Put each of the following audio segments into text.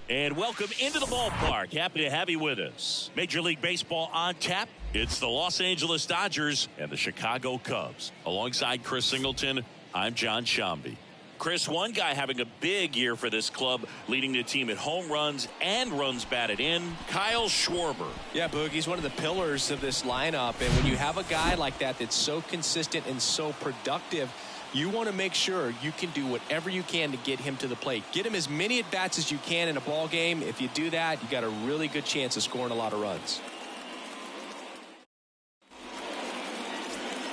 And welcome into the ballpark. Happy to have you with us. Major League Baseball on tap. It's the Los Angeles Dodgers and the Chicago Cubs. Alongside Chris Singleton, I'm John Shambi. Chris, one guy having a big year for this club, leading the team in home runs and runs batted in, Kyle Schwarber. Yeah, Boog, he's one of the pillars of this lineup. And when you have a guy like that that's so consistent and so productive, you want to make sure you can do whatever you can to get him to the plate. Get him as many at-bats as you can in a ball game. If you do that, you got a really good chance of scoring a lot of runs.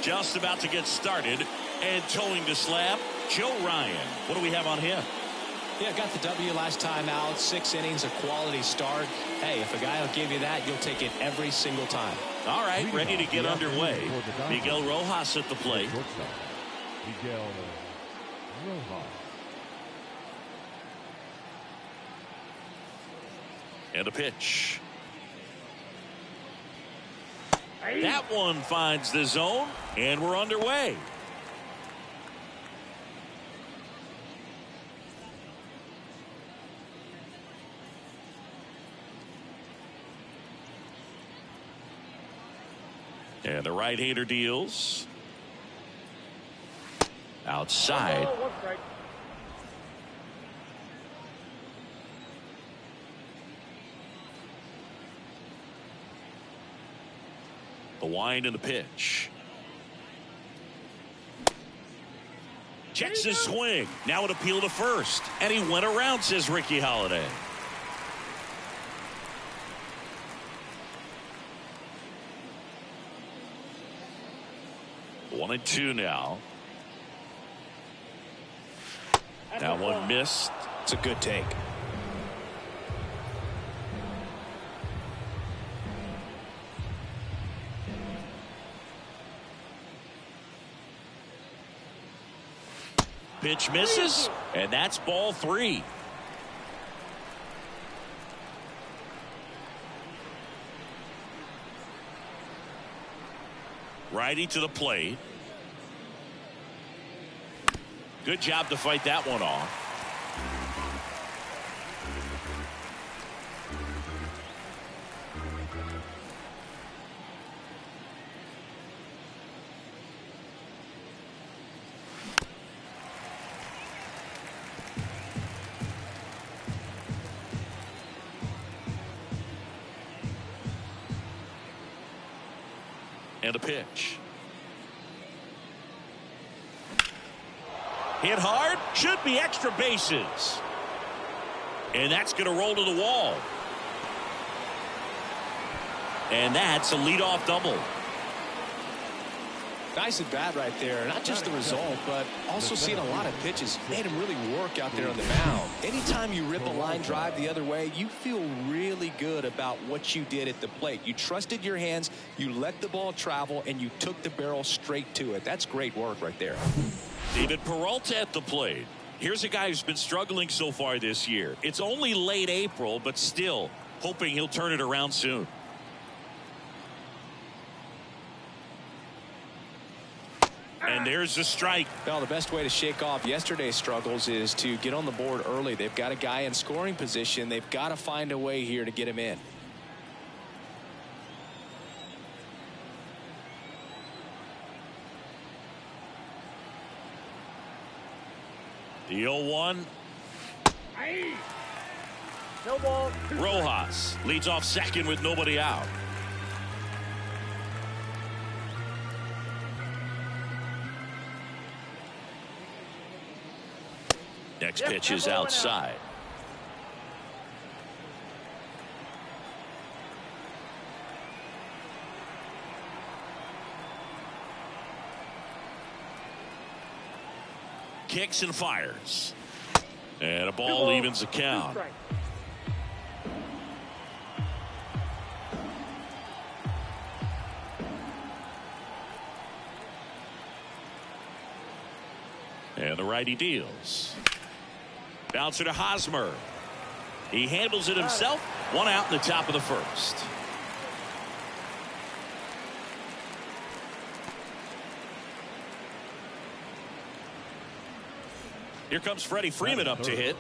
Just about to get started, and towing the slab, Joe Ryan. What do we have on him? Yeah, got the W last time out. 6 innings, a quality start. Hey, if a guy will give you that, you'll take it every single time. All right, ready to get underway. Miguel Rojas at the plate. Miguel Rojas. And a pitch. That one finds the zone, and we're underway. And the right-hander deals. Outside. The wind and the pitch. Checks his swing. Now an appeal to first. And he went around, says Ricky Holiday. One and two now. That one missed. It's a good take. Pitch misses, and that's ball 3. Righty to the plate. Good job to fight that one off. And a pitch. Hit hard, should be extra bases. And that's going to roll to the wall. And that's a leadoff double. Nice at bat right there. Not just the result, but also seeing a lot of pitches. Made him really work out there on the mound. Anytime you rip a line drive the other way, you feel really good about what you did at the plate. You trusted your hands, you let the ball travel, and you took the barrel straight to it. That's great work right there. David Peralta at the plate. Here's a guy who's been struggling so far this year. It's only late April, but still hoping he'll turn it around soon. And there's the strike. Well, the best way to shake off yesterday's struggles is to get on the board early. They've got a guy in scoring position. They've got to find a way here to get him in. The 0-1. No ball. Rojas leads off second with nobody out. Next pitch is outside. Kicks and fires. And a ball evens the count. And the righty deals. Bouncer to Hosmer. He handles it himself. One out in the top of the first. Here comes Freddie Freeman up to hit.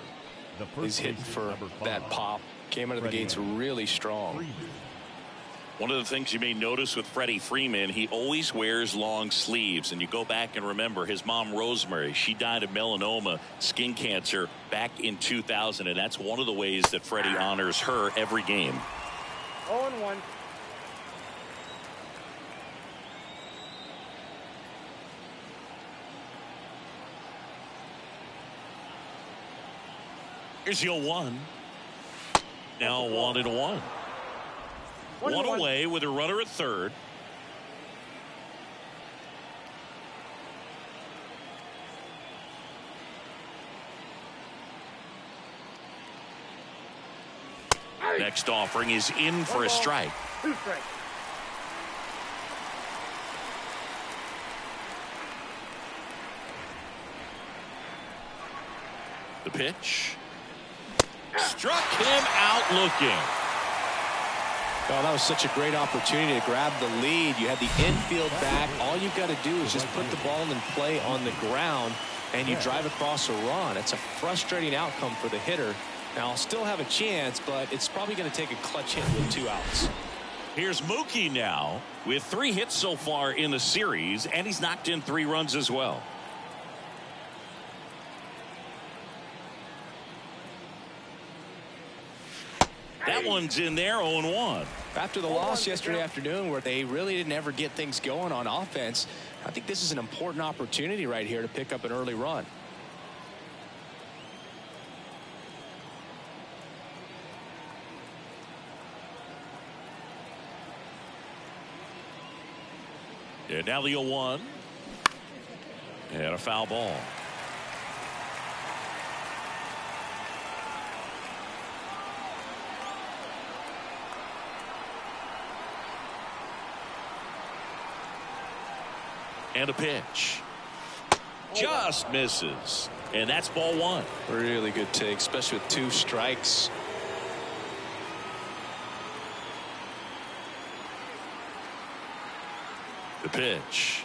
He's hitting for that pop. Came out of the gates really strong. One of the things you may notice with Freddie Freeman, he always wears long sleeves. And you go back and remember his mom, Rosemary, she died of melanoma, skin cancer, back in 2000. And that's one of the ways that Freddie honors her every game. 0-1. Here's the 0-1. Now 1-1. One away with a runner at third. Next offering is in for a strike. 2 strikes. The pitch. Struck him out looking. Oh, that was such a great opportunity to grab the lead. You had the infield back. All you've got to do is just put the ball in play on the ground, and you drive across a run. It's a frustrating outcome for the hitter. Now, I'll still have a chance, but it's probably going to take a clutch hit with 2 outs. Here's Mookie now with 3 hits so far in the series, and he's knocked in 3 runs as well. That one's in there, 0-1. After the loss yesterday afternoon where they really didn't ever get things going on offense, I think this is an important opportunity right here to pick up an early run. And now the 0-1. And a foul ball. And a pitch. Just misses. And that's ball 1. Really good take, especially with 2 strikes. The pitch.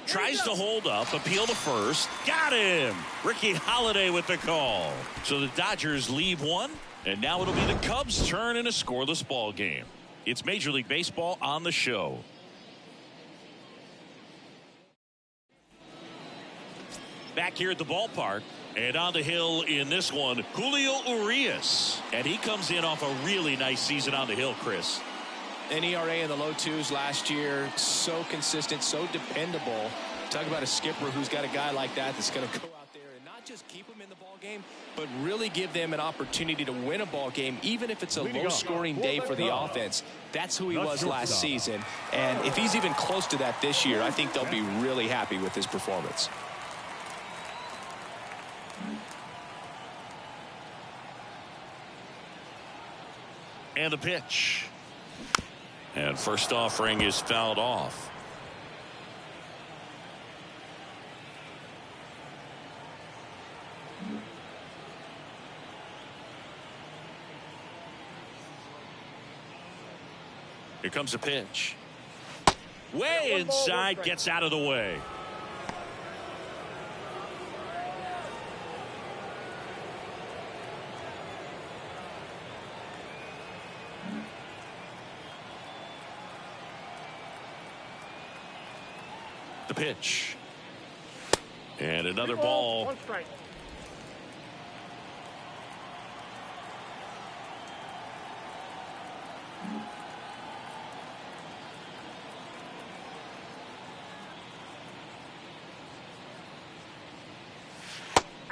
Tries to hold up, appeal to first. Got him. Ricky Holiday with the call. So the Dodgers leave 1. And now it'll be the Cubs' turn in a scoreless ball game. It's Major League Baseball on the show. Back here at the ballpark, and on the hill in this one, Julio Urias. And he comes in off a really nice season on the hill, Chris. An ERA in the low 2s last year. So consistent, so dependable. Talk about a skipper who's got a guy like that that's going to go out there and not just keep them in the ball game, but really give them an opportunity to win a ball game, even if it's a low-scoring day for the offense. That's who he was last season. And if he's even close to that this year, I think they'll be really happy with his performance. And the pitch. And first offering is fouled off. Here comes a pitch. Way inside, gets out of the way. The pitch. And another ball. 1 strike.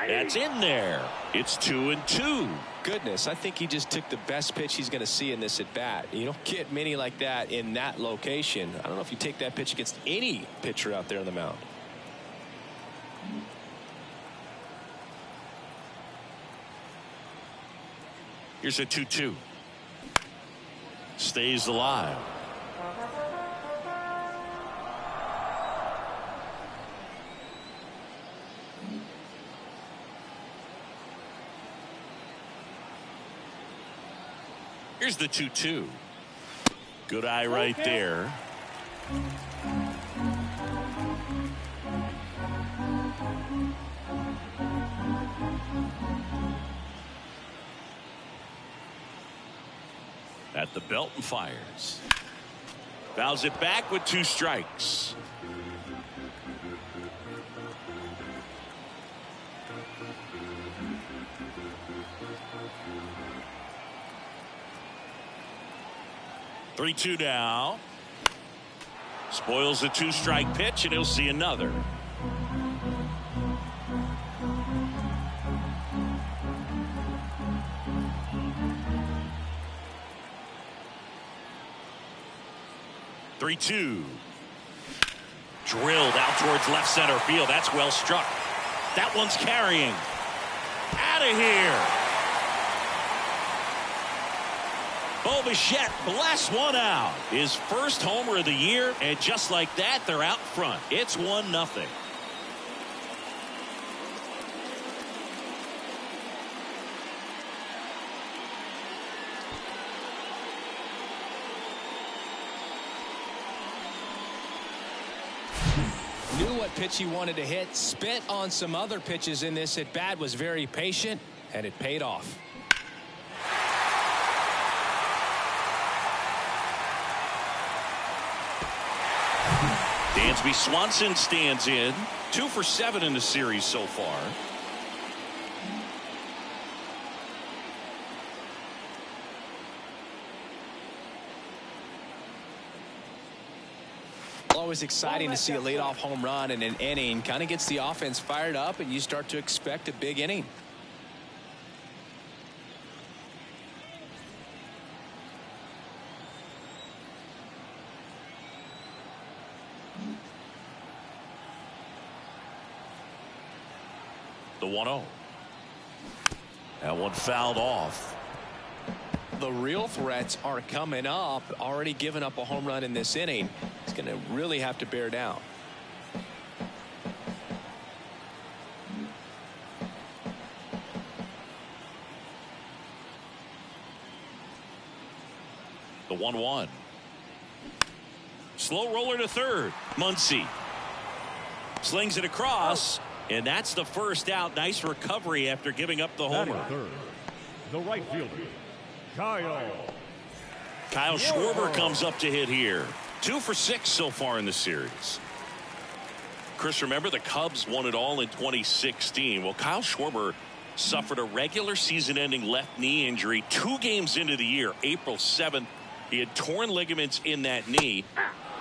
That's in there. It's 2-2. Goodness, I think he just took the best pitch he's going to see in this at bat. You don't get many like that in that location. I don't know if you take that pitch against any pitcher out there on the mound. Here's a 2-2. Stays alive. Here's the 2-2. Good eye right there. At the belt and fires. Fouls it back with 2 strikes. Three-two now. Spoils the 2-strike pitch, and he'll see another. Three-two. Drilled out towards left center field. That's well struck. That one's carrying. Out of here. Bo Bichette blasts one out. His first homer of the year, and just like that, they're out front. It's 1-0. Knew what pitch he wanted to hit. Spent on some other pitches in this at bat. Was very patient, and it paid off. Dansby Swanson stands in. 2 for 7 in the series so far. Always exciting to see a leadoff home run in an inning. Kind of gets the offense fired up, and you start to expect a big inning. The 1-0. That one fouled off. The real threats are coming up. Already given up a home run in this inning. He's going to really have to bear down. The 1-1. Slow roller to third. Muncy slings it across, and that's the first out. Nice recovery after giving up the homer. Third, the right fielder, Kyle Schwarber comes up to hit here. 2 for 6 so far in the series. Chris, remember the Cubs won it all in 2016. Well, Kyle Schwarber suffered a regular season ending left knee injury 2 games into the year. April 7th, he had torn ligaments in that knee.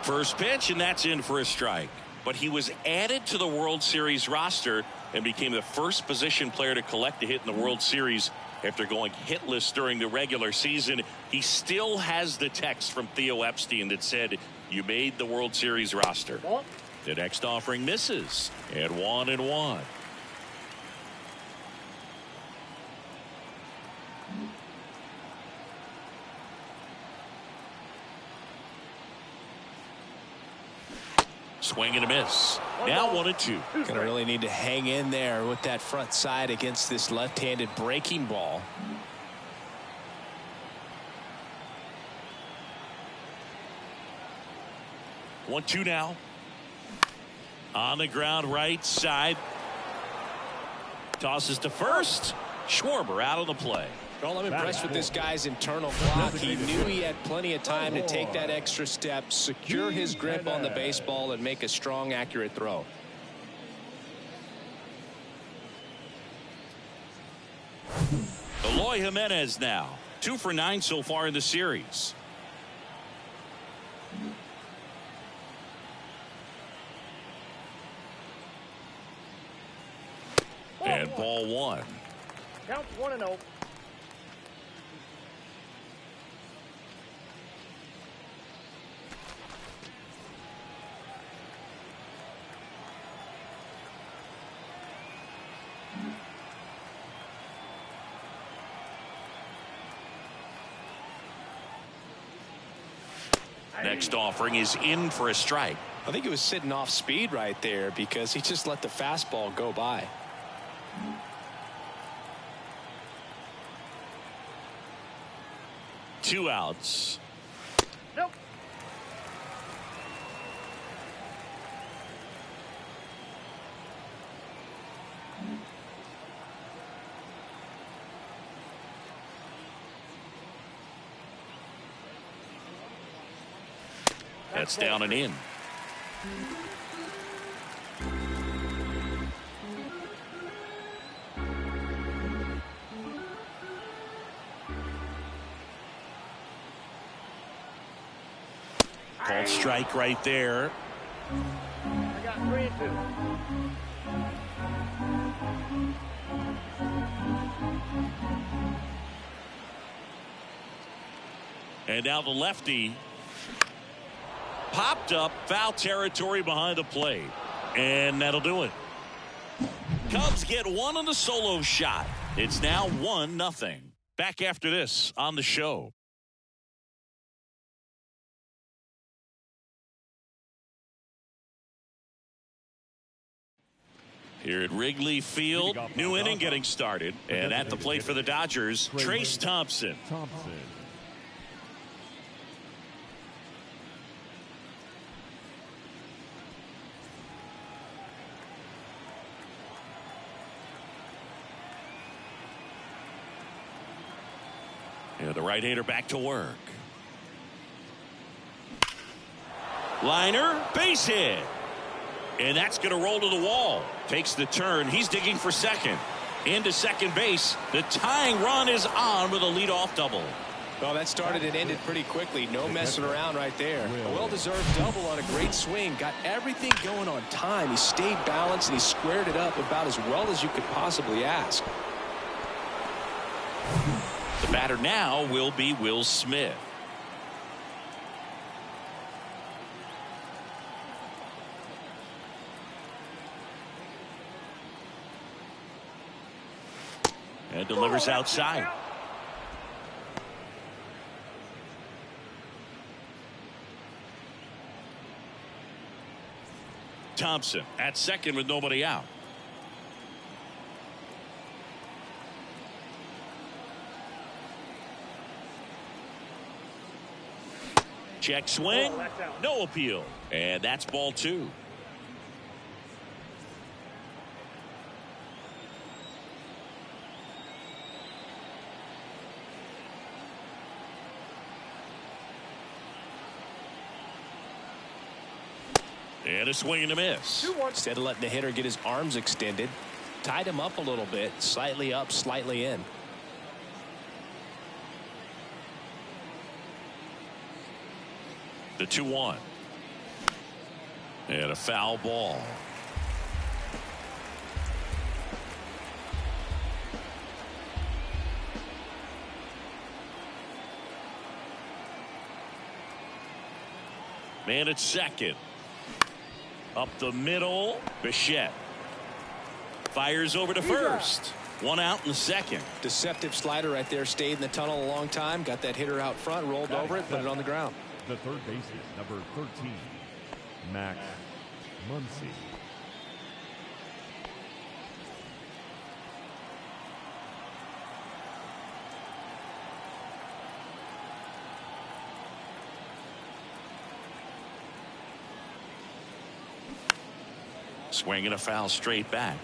First pitch, and that's in for a strike. But he was added to the World Series roster and became the first position player to collect a hit in the World Series after going hitless during the regular season. He still has the text from Theo Epstein that said, "You made the World Series roster." The next offering misses at 1-1. Swing and a miss. Now 1-2. Gonna really need to hang in there with that front side against this left-handed breaking ball. One, two now. On the ground right side. Tosses to first. Schwarber out on the play. Well, I'm impressed with this guy's internal clock. He knew he had plenty of time to take that extra step, secure his grip on the baseball, and make a strong, accurate throw. Eloy Jimenez now. 2 for 9 so far in the series. And ball 1. Count 1-0. Next offering is in for a strike. I think he was sitting off speed right there because he just let the fastball go by. Two outs. Nope. That's down and in. Called strike right there. I got 3-2. And now the lefty popped up, foul territory behind the plate. And that'll do it. Cubs get one on the solo shot. It's now 1-0. Back after this on the show. Here at Wrigley Field, new inning getting started. And at the plate for the Dodgers, Trace Thompson. And the right-hander back to work. Liner, base hit. And that's going to roll to the wall. Takes the turn. He's digging for second. Into second base. The tying run is on with a leadoff double. Well, that started and ended pretty quickly. No messing around right there. A well-deserved double on a great swing. Got everything going on time. He stayed balanced and he squared it up about as well as you could possibly ask. The batter now will be Will Smith. And delivers outside. Thompson at second with nobody out. Check swing. No appeal. And that's ball 2. And a swing and a miss. Instead of letting the hitter get his arms extended, tied him up a little bit, slightly up, slightly in. The 2-1. And a foul ball. Man at second. Up the middle. Bichette fires over to first. One out in the second. Deceptive slider right there. Stayed in the tunnel a long time. Got that hitter out front. Rolled over it. Put it on the ground. The third baseman, number 13, Max Muncy. Swinging a foul straight back.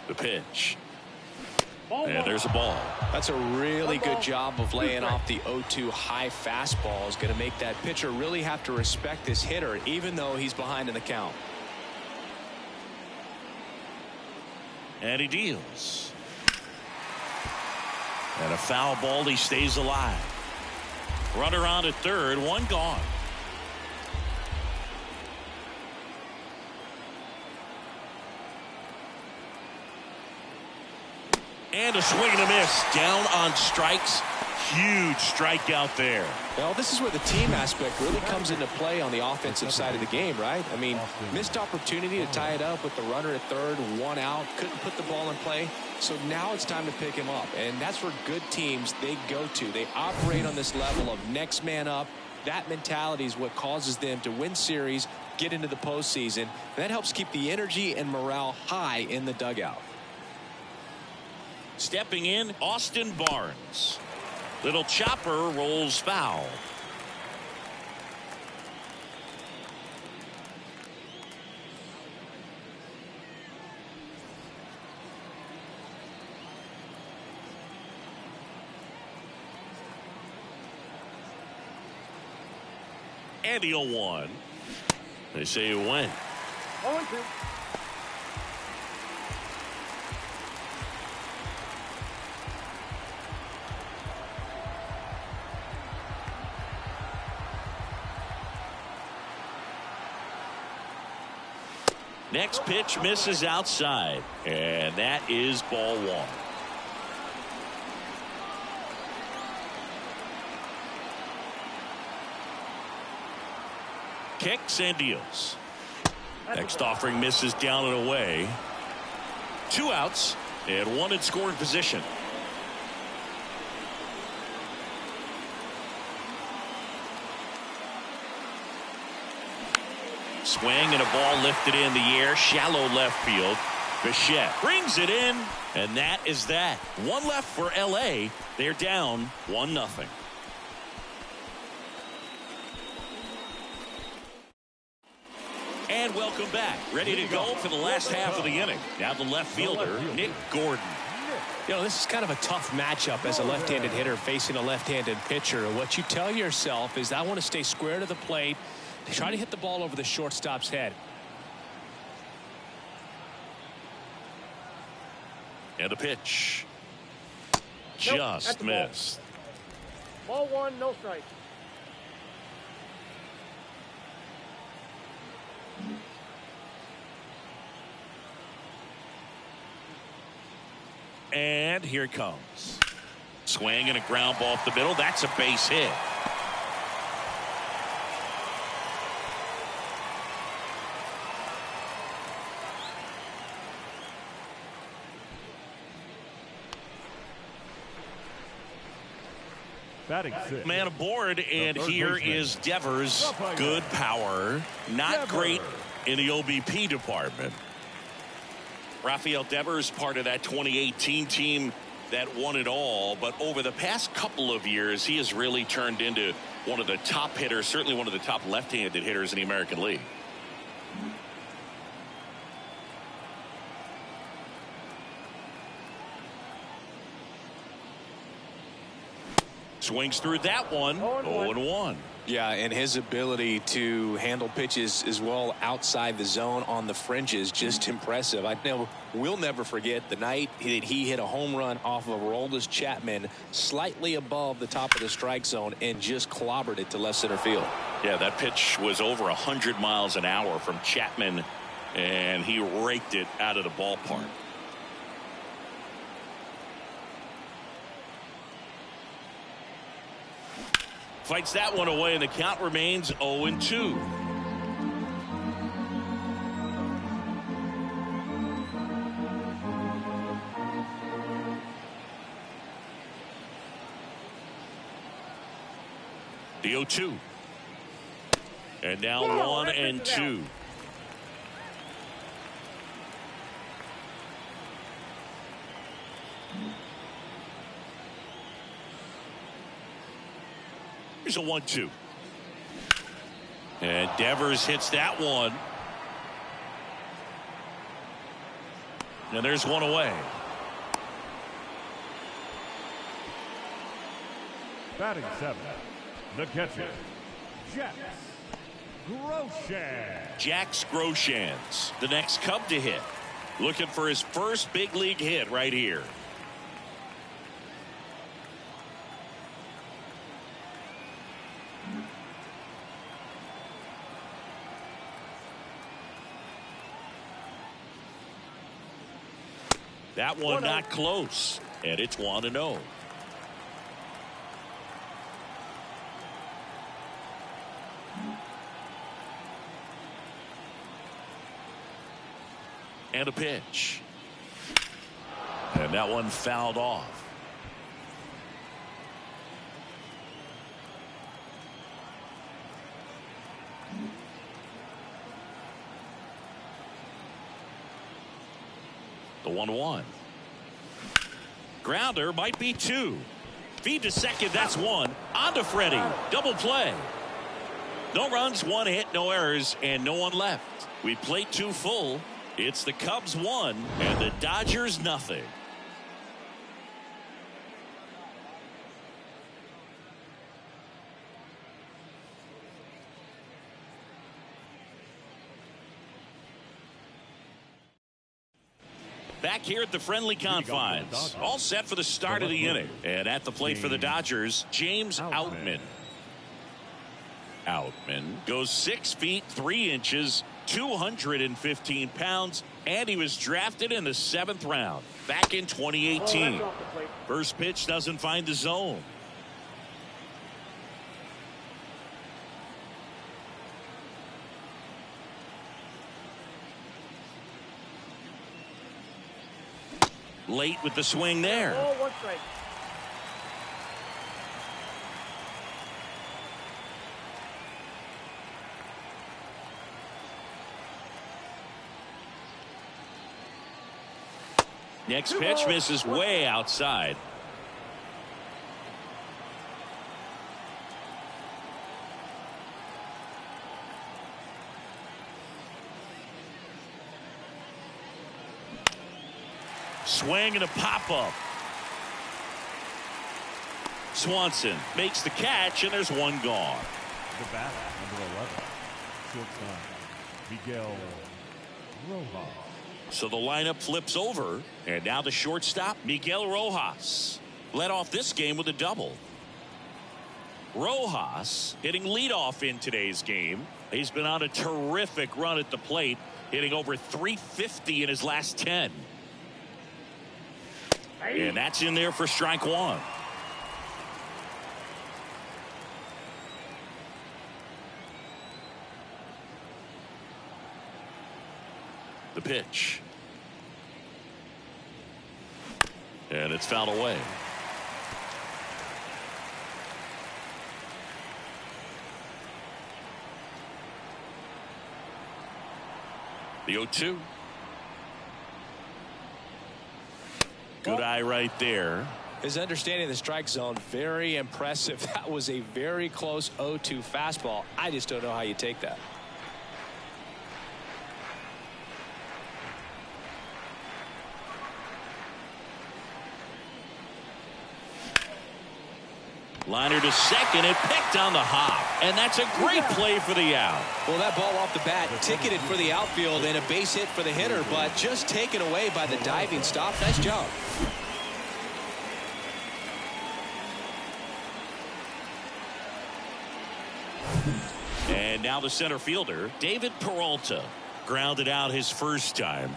The pitch. And there's a ball. That's a really good job of laying off the 0-2 high fastball. Is going to make that pitcher really have to respect this hitter, even though he's behind in the count. And he deals. And a foul ball. He stays alive. Runner on at third. One gone. And a swing and a miss. Down on strikes. Huge strikeout there. Well, this is where the team aspect really comes into play on the offensive side of the game, right? I mean, missed opportunity to tie it up with the runner at third, one out, couldn't put the ball in play. So now it's time to pick him up. And that's where good teams, they go to. They operate on this level of next man up. That mentality is what causes them to win series get into the postseason. That helps keep the energy and morale high in the dugout. Stepping in, Austin Barnes. Little chopper rolls foul. And the 0-1. They say it went. 0-2. Next pitch misses outside, and that is ball 1. Kicks and deals. Next offering misses down and away. 2 outs and 1 in scoring position. Swing and a ball lifted in the air, shallow left field. Bichette brings it in, and that is that. 1 left for LA. They're down 1-0. And welcome back. Ready to go for the last half of the inning. Now the left fielder, Nick Gordon. You know, this is kind of a tough matchup as a left-handed hitter facing a left-handed pitcher. What you tell yourself is, I want to stay square to the plate, try to hit the ball over the shortstop's head. And a pitch. Just missed. Ball 1, no strike. And here it comes. Swing and a ground ball off the middle. That's a base hit. Batting 6. Man aboard, and here is Devers. Good power. Not great in the OBP department. Rafael Devers, part of that 2018 team that won it all, but over the past couple of years, he has really turned into one of the top hitters, certainly one of the top left-handed hitters in the American League. Swings through that one. 0-1. Yeah, and his ability to handle pitches as well outside the zone on the fringes, just impressive. I know we'll never forget the night that he hit a home run off of Aroldis Chapman slightly above the top of the strike zone and just clobbered it to left center field. Yeah, that pitch was over 100 miles an hour from Chapman, and he raked it out of the ballpark. Fights that one away, and the count remains 0-2. The 0-2. And now 1-2. Here's a 1-2. And Devers hits that one. And there's one away. Batting 7. The catcher, Jax Groshans. Jax Groshans, the next Cub to hit. Looking for his first big league hit right here. That one not close, and it's 1-0. And a pitch. And that one fouled off. The 1-1. Grounder might be 2. Feed to second, that's 1. On to Freddie. Double play. No runs, 1 hit, no errors, and no one left. We played 2 full. It's the Cubs 1 and the Dodgers nothing. Back here at the friendly confines. All set for the start of the inning. And at the plate for the Dodgers, James Outman. Outman goes 6 feet 3 inches, 215 pounds, and he was drafted in the 7th round back in 2018. First pitch doesn't find the zone. Late with the swing there. Ball 1 strike. Next pitch misses way outside. Swing and a pop-up. Swanson makes the catch, and there's 1 gone. The bat, number 11, shortstop, Miguel Rojas. So the lineup flips over, and now the shortstop, Miguel Rojas, led off this game with a double. Rojas hitting leadoff in today's game. He's been on a terrific run at the plate, hitting over 350 in his last 10. And that's in there for strike 1. The pitch. And it's fouled away. The 0-2. Good eye right there. His understanding of the strike zone, very impressive. That was a very close 0-2 fastball. I just don't know how you take that. Liner to second, it picked on the hop, and that's a great play for the out. Well, that ball off the bat ticketed for the outfield and a base hit for the hitter, but just taken away by the diving stop. Nice job. And now the center fielder, David Peralta, grounded out his first time.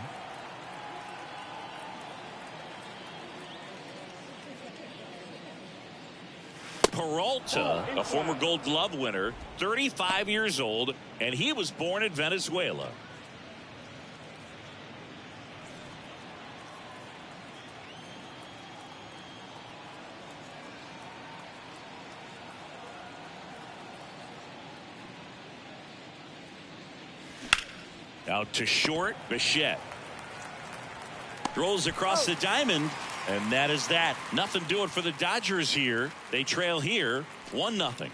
Peralta, a former Gold Glove winner, 35 years old, and he was born in Venezuela. Out to short, Bichette. Throws across the diamond. And that is that. Nothing doing for the Dodgers here. They trail here 1-0.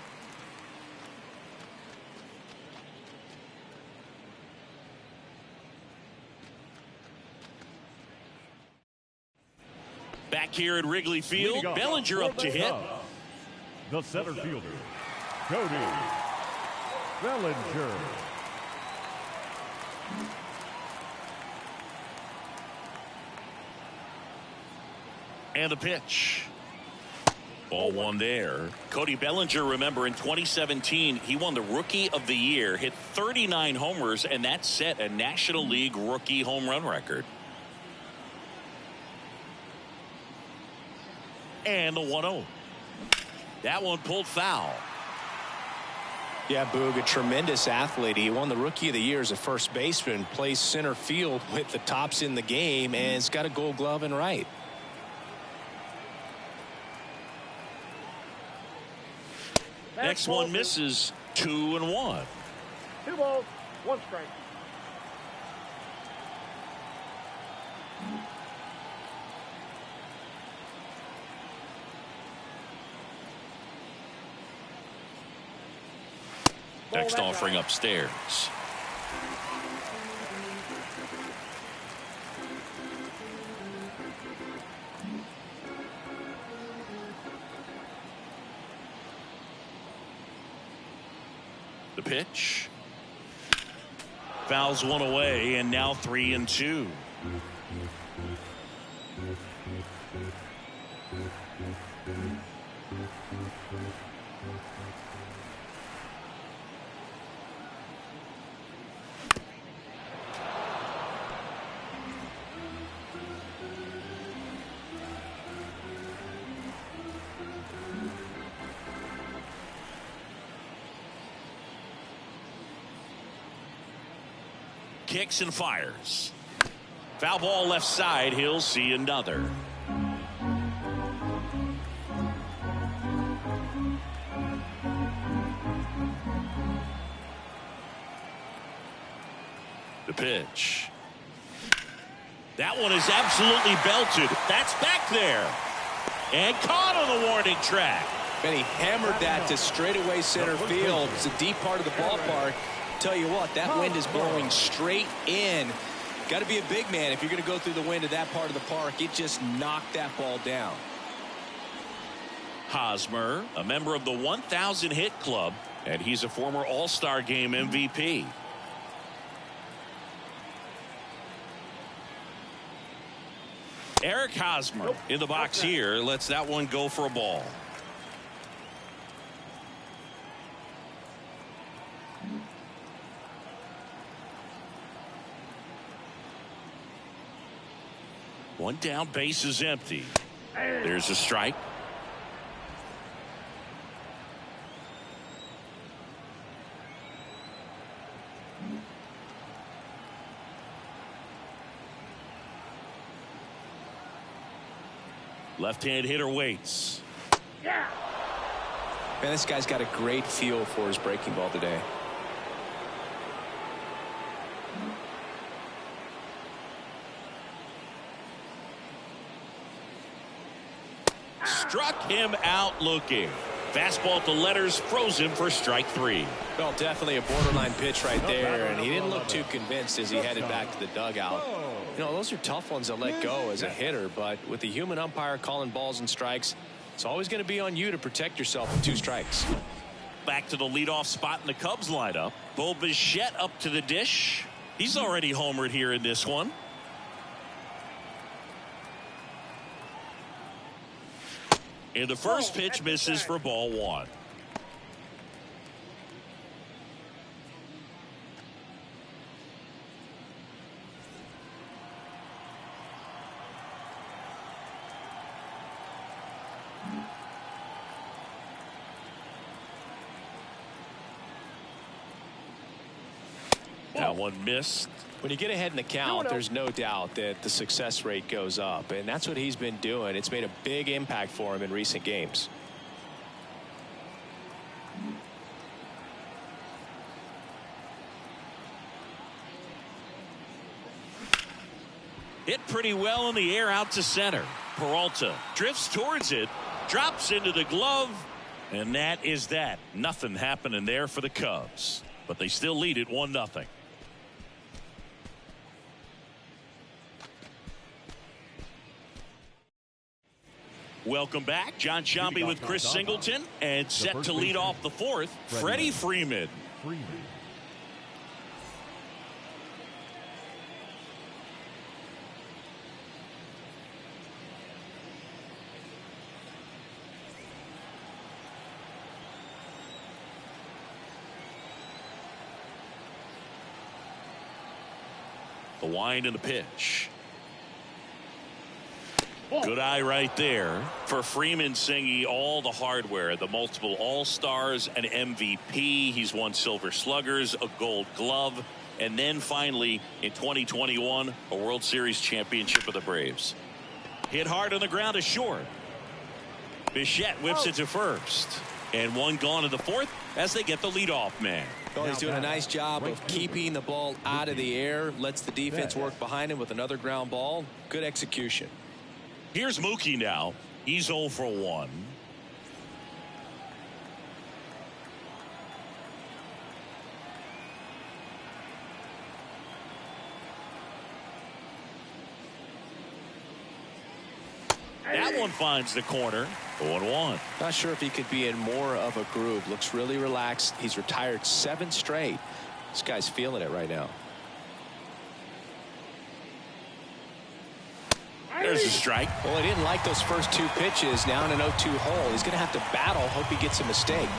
Back here at Wrigley Field, Bellinger up to hit. The center fielder, Cody Bellinger. And the pitch. Ball 1 there. Cody Bellinger, remember in 2017, he won the Rookie of the Year, hit 39 homers, and that set a National League rookie home run record. And the 1-0. That one pulled foul. Yeah, Boog, a tremendous athlete. He won the Rookie of the Year as a first baseman, plays center field with the tops in the game, and has got a Gold Glove in right. Next one misses. 2-1. 2 balls, 1 strike. Next offering upstairs. The pitch. Fouls one away, and now 3-2. Kicks and fires. Foul ball left side. He'll see another. The pitch. That one is absolutely belted. That's back there. And caught on the warning track. And he hammered that to straightaway center field. It's a deep part of the ballpark. Tell you what, that wind is blowing straight in. Got to be a big man if you're going to go through the wind of that part of the park. It just knocked that ball down. Hosmer, a member of the 1,000 hit club, and he's a former All-Star Game MVP. Eric Hosmer in the box here lets that one go for a ball. One down, base is empty. There's a strike. Left-hand hitter waits. Man, this guy's got a great feel for his breaking ball today. Struck him out looking. Fastball to letters, froze him for strike 3. Well, definitely a borderline pitch right there, and he didn't look too convinced as he headed back to the dugout. You know, those are tough ones to let go as a hitter, but with the human umpire calling balls and strikes, it's always going to be on you to protect yourself with 2 strikes. Back to the leadoff spot in the Cubs lineup. Bo Bichette up to the dish. He's already homered here in this one. And the first pitch misses for ball 1. That one missed. When you get ahead in the count, there's no doubt that the success rate goes up, and that's what he's been doing. It's made a big impact for him in recent games. Hit pretty well in the air out to center. Peralta drifts towards it, drops into the glove, and that is that. Nothing happening there for the Cubs, but they still lead it 1-0. Welcome back. John Sciambi with Chris Singleton, and set to lead off the 4th, Freddie Freeman. The wind and the pitch. Good eye right there for Freeman, singing all the hardware, the multiple All-Stars, an MVP. He's won Silver Sluggers, a Gold Glove, and then finally in 2021 a World Series championship with the Braves. Hit hard on the ground to short. Bichette whips it to first, and one gone in the 4th as they get the leadoff man. Well, he's doing a nice job of keeping the ball out of the air, lets the defense work behind him with another ground ball. Good execution. Here's Mookie now. He's 0 for 1. That one finds the corner. 0-1. Not sure if he could be in more of a groove. Looks really relaxed. He's retired 7 straight. This guy's feeling it right now. There's a strike. Well, he didn't like those first 2 pitches. Now in an 0-2 hole. He's going to have to battle. Hope he gets a mistake.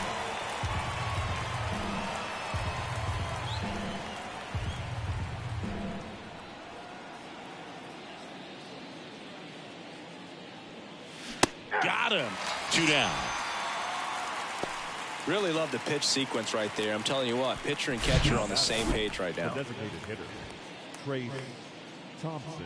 Got him. 2 down. Really love the pitch sequence right there. I'm telling you what, pitcher and catcher are on the same page right now. The designated hitter, Trace Thompson.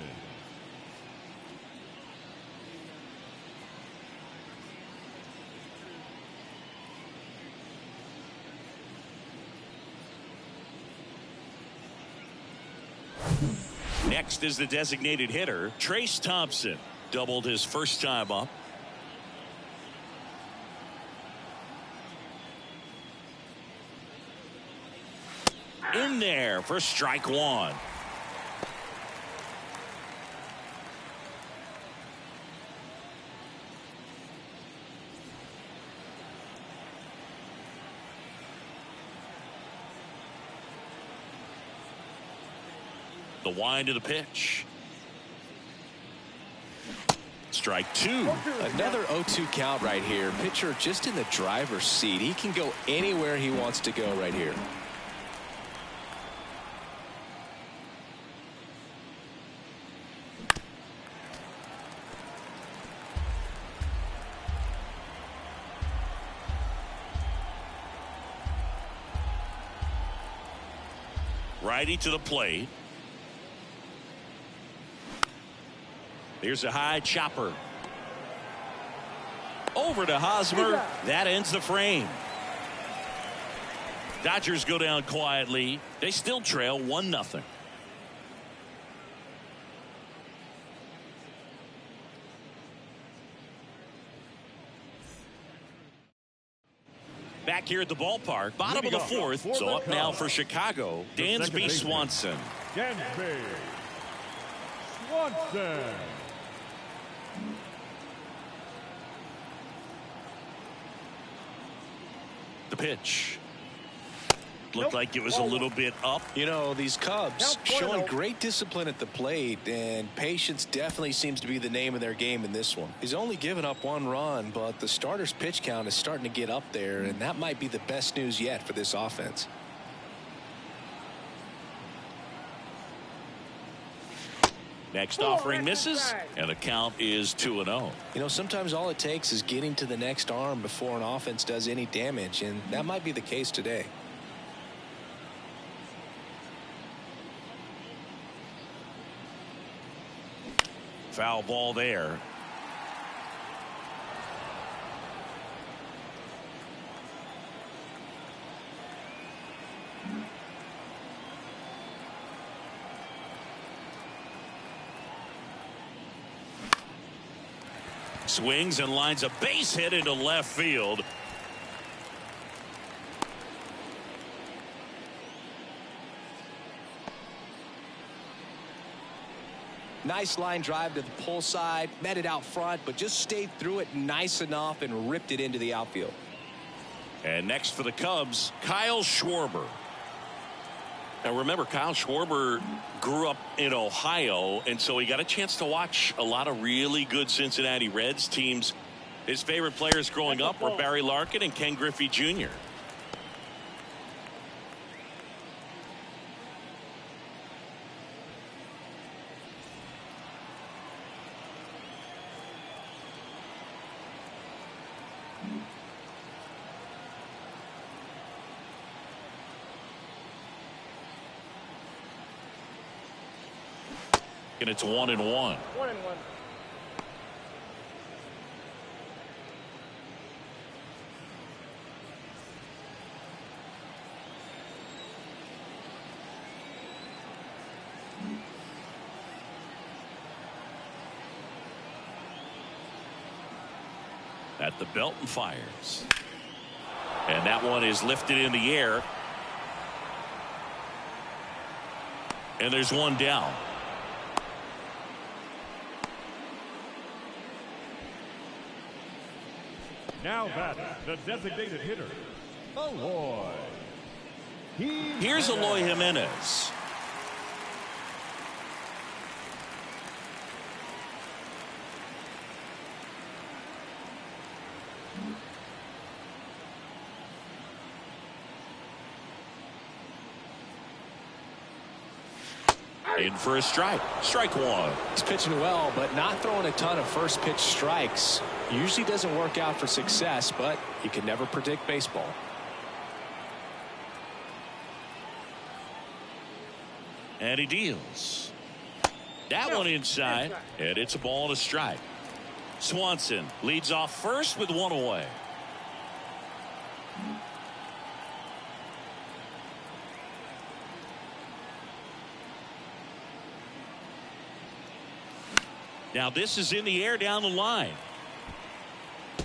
Next is the designated hitter, Trace Thompson. Doubled his first time up. In there for strike 1. The wind of the pitch. Strike 2. Another 0-2 count right here. Pitcher just in the driver's seat. He can go anywhere he wants to go right here. Righty to the plate. Here's a high chopper. Over to Hosmer. That ends the frame. Dodgers go down quietly. They still trail 1-0. Back here at the ballpark, bottom of the 4th. So up now for Chicago, Dansby Swanson. Dansby Swanson. The pitch. Looked like it was a little bit up. You know, these Cubs showing great discipline at the plate, and patience definitely seems to be the name of their game in this one. He's only given up 1 run, but the starter's pitch count is starting to get up there, and that might be the best news yet for this offense. Next offering misses, and the count is 2-0. You know, sometimes all it takes is getting to the next arm before an offense does any damage, and that might be the case today. Foul ball there. Swings and lines a base hit into left field. Nice line drive to the pull side, met it out front, but just stayed through it nice enough and ripped it into the outfield. And next for the Cubs, Kyle Schwarber. Now remember, Kyle Schwarber grew up in Ohio, and so he got a chance to watch a lot of really good Cincinnati Reds teams. His favorite players growing up were Barry Larkin and Ken Griffey Jr. And it's 1-1. 1-1. At the belt and fires. And that one is lifted in the air. And there's one down. Now batting, the designated hitter, Eloy. Here's Eloy Jimenez. In for a strike. Strike one. He's pitching well, but not throwing a ton of first pitch strikes. Usually doesn't work out for success, but you can never predict baseball. And he deals. That one inside, and it's a ball and a strike. Swanson leads off first with one away. Now this is in the air down the line.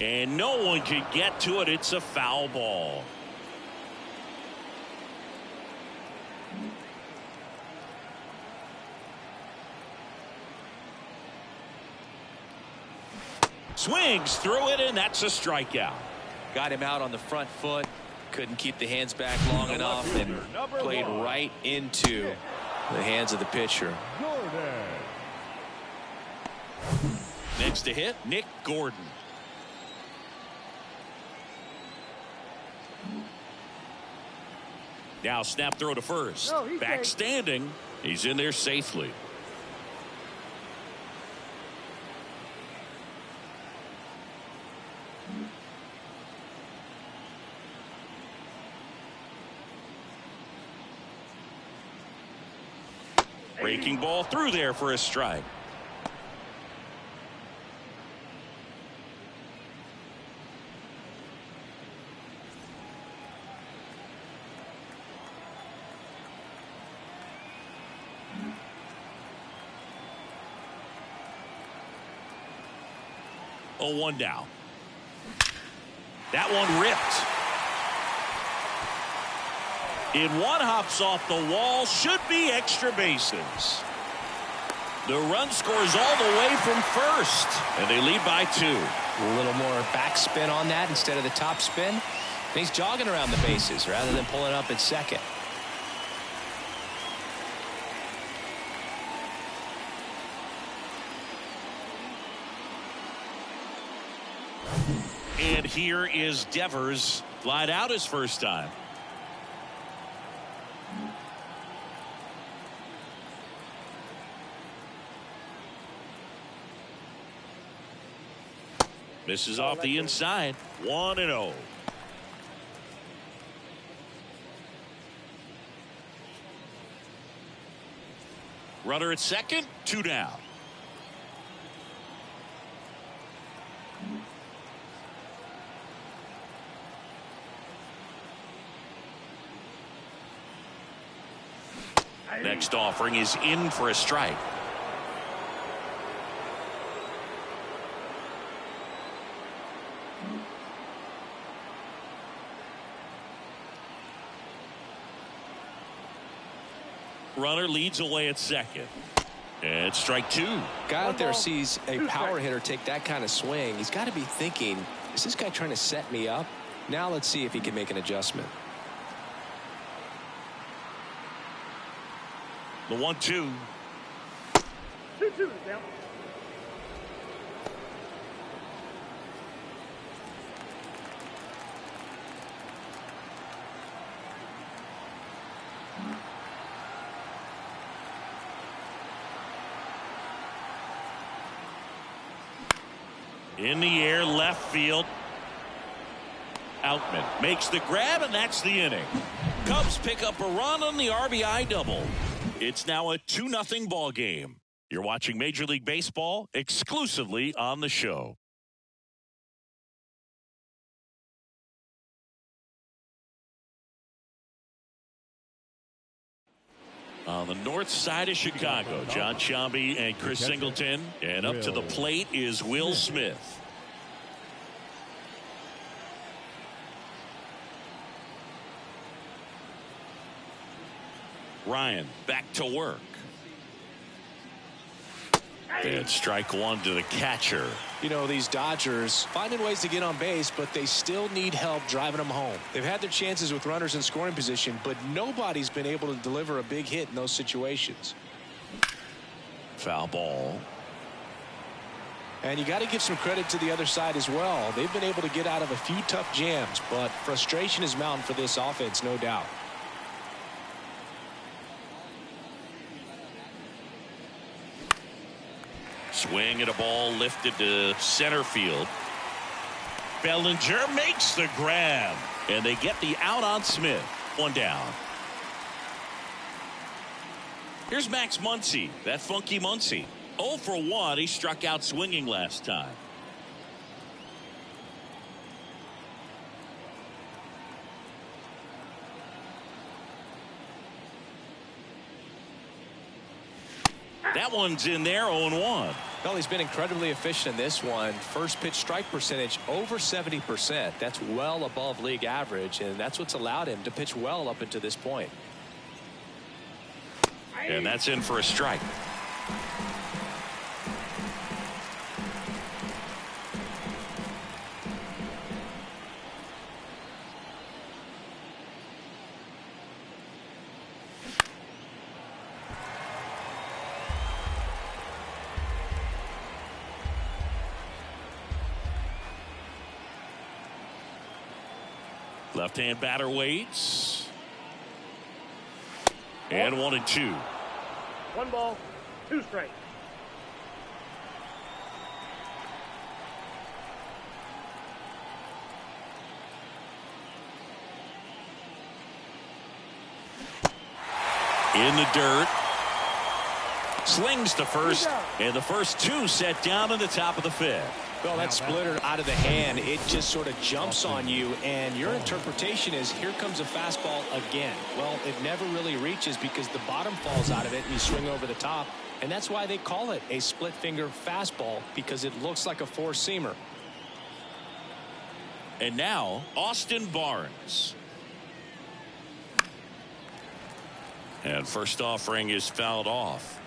And no one can get to it. It's a foul ball. Swings through it, and that's a strikeout. Got him out on the front foot. Couldn't keep the hands back long enough and played right into the hands of the pitcher. Next to hit, Nick Gordon. Now snap throw to first. Back standing. He's in there safely. Breaking ball through there for a strike. Oh, 1 down. That one ripped. In one, hops off the wall. Should be extra bases. The run scores all the way from first, and they lead by 2. A little more backspin on that instead of the top spin. And he's jogging around the bases rather than pulling up at second. And here is Devers. Lied out his first time. Misses off the inside. 1-0. Runner at second. 2 down. Next offering is in for a strike. Runner leads away at second. And strike 2. Guy out there sees a power hitter take that kind of swing. He's got to be thinking, is this guy trying to set me up? Now let's see if he can make an adjustment. The 1-2. 2-2 down. In the air, left field. Outman makes the grab, and that's the inning. Cubs pick up a run on the RBI double. It's now a 2-0 ball game. You're watching Major League Baseball exclusively on the show. On the north side of Chicago, John Sciambi and Chris Singleton. And up to the plate is Will Smith. Ryan back to work. And strike one to the catcher. You know, these Dodgers finding ways to get on base, but they still need help driving them home. They've had their chances with runners in scoring position, but nobody's been able to deliver a big hit in those situations. Foul ball. And you got to give some credit to the other side as well. They've been able to get out of a few tough jams, but frustration is mounting for this offense, no doubt. Swing at a ball lifted to center field. Bellinger makes the grab, and they get the out on Smith. One down. Here's Max Muncy, that funky Muncy. 0 for 1. He struck out swinging last time. That one's in there, 0-1. Well, he's been incredibly efficient in this one. First pitch strike percentage over 70%. That's well above league average, and that's what's allowed him to pitch well up until this point. And that's in for a strike. Left-hand batter waits. And 1-2. 1 ball, 2 strikes. In the dirt. Slings to first. And the first 2 set down in the top of the 5th. Well, that splitter out of the hand, it just sort of jumps on you, and your interpretation is here comes a fastball again. Well, it never really reaches because the bottom falls out of it and you swing over the top, and that's why they call it a split finger fastball, because it looks like a four-seamer. And now Austin Barnes. And first offering is fouled off.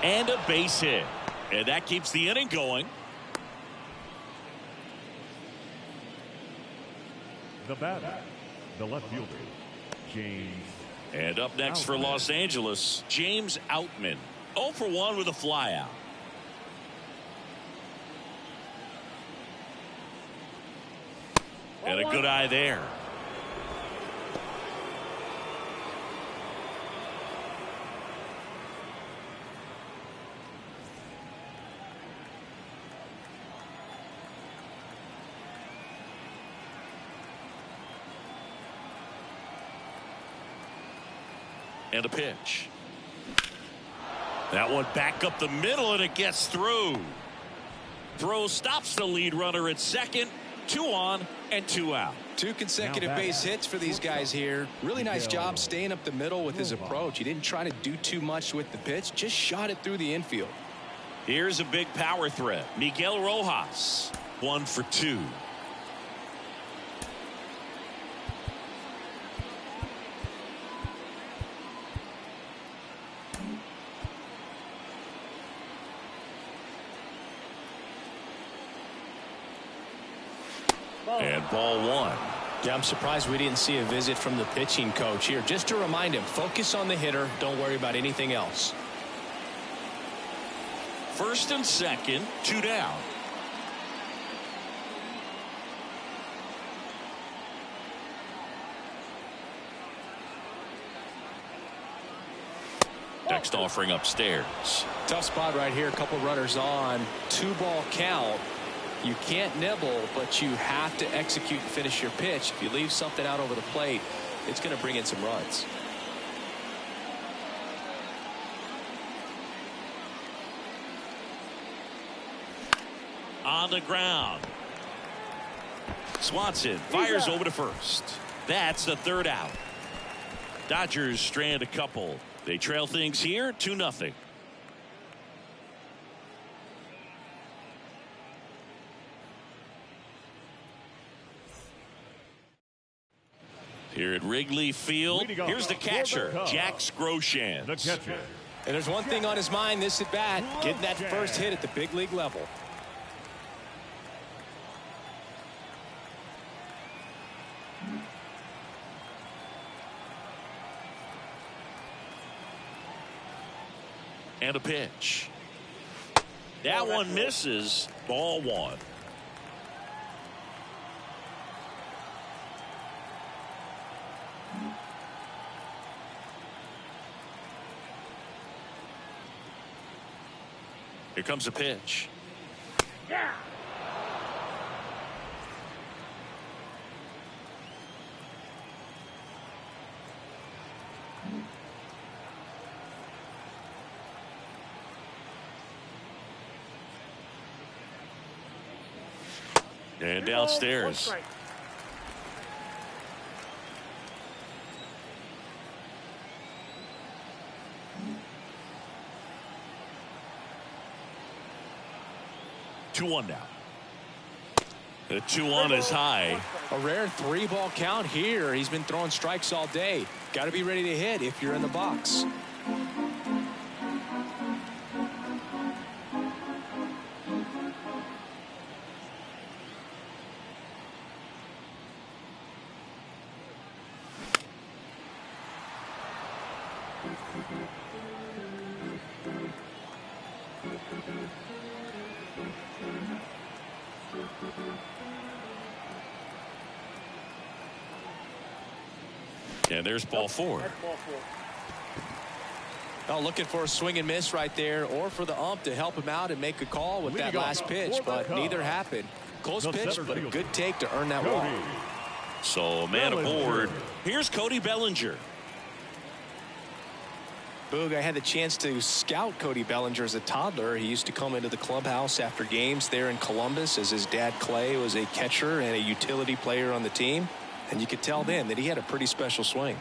And a base hit. And that keeps the inning going. The batter, the left fielder, James. And up next for Los Angeles, James Outman. 0 for 1 with a flyout. And a good eye there. And a pitch. That one back up the middle, and it gets through. Throw stops the lead runner at second. 2 on and 2 out. 2 consecutive base hits for these guys here. Really nice job staying up the middle with his approach. He didn't try to do too much with the pitch, just shot it through the infield. Here's a big power threat. Miguel Rojas. 1 for 2. And ball 1. Yeah, I'm surprised we didn't see a visit from the pitching coach here. Just to remind him, focus on the hitter. Don't worry about anything else. First and second, 2 down. Next offering upstairs. Tough spot right here. A couple runners on. 2-ball count. You can't nibble, but you have to execute and finish your pitch. If you leave something out over the plate, it's going to bring in some runs. On the ground. Swanson fires over to first. That's the 3rd out. Dodgers strand a couple. They trail things here 2-0. Here at Wrigley Field, here's the catcher, Jack Grosjean. The catcher. And there's one thing on his mind this at bat, getting that first hit at the big league level. And a pitch. That one misses. Ball 1. Here comes a pitch. Yeah. And downstairs. 1 strike. Two one now. The 2-1 is high. A rare 3-ball count here. He's been throwing strikes all day. Got to be ready to hit if you're in the box. And there's ball 4. That's ball 4. Oh, looking for a swing and miss right there, or for the ump to help him out and make a call with that last pitch, but neither happened. Close pitch, but a good take to earn that walk. So man aboard. Here's Cody Bellinger. Boog, I had the chance to scout Cody Bellinger as a toddler. He used to come into the clubhouse after games there in Columbus, as his dad Clay was a catcher and a utility player on the team. And you could tell then that he had a pretty special swing.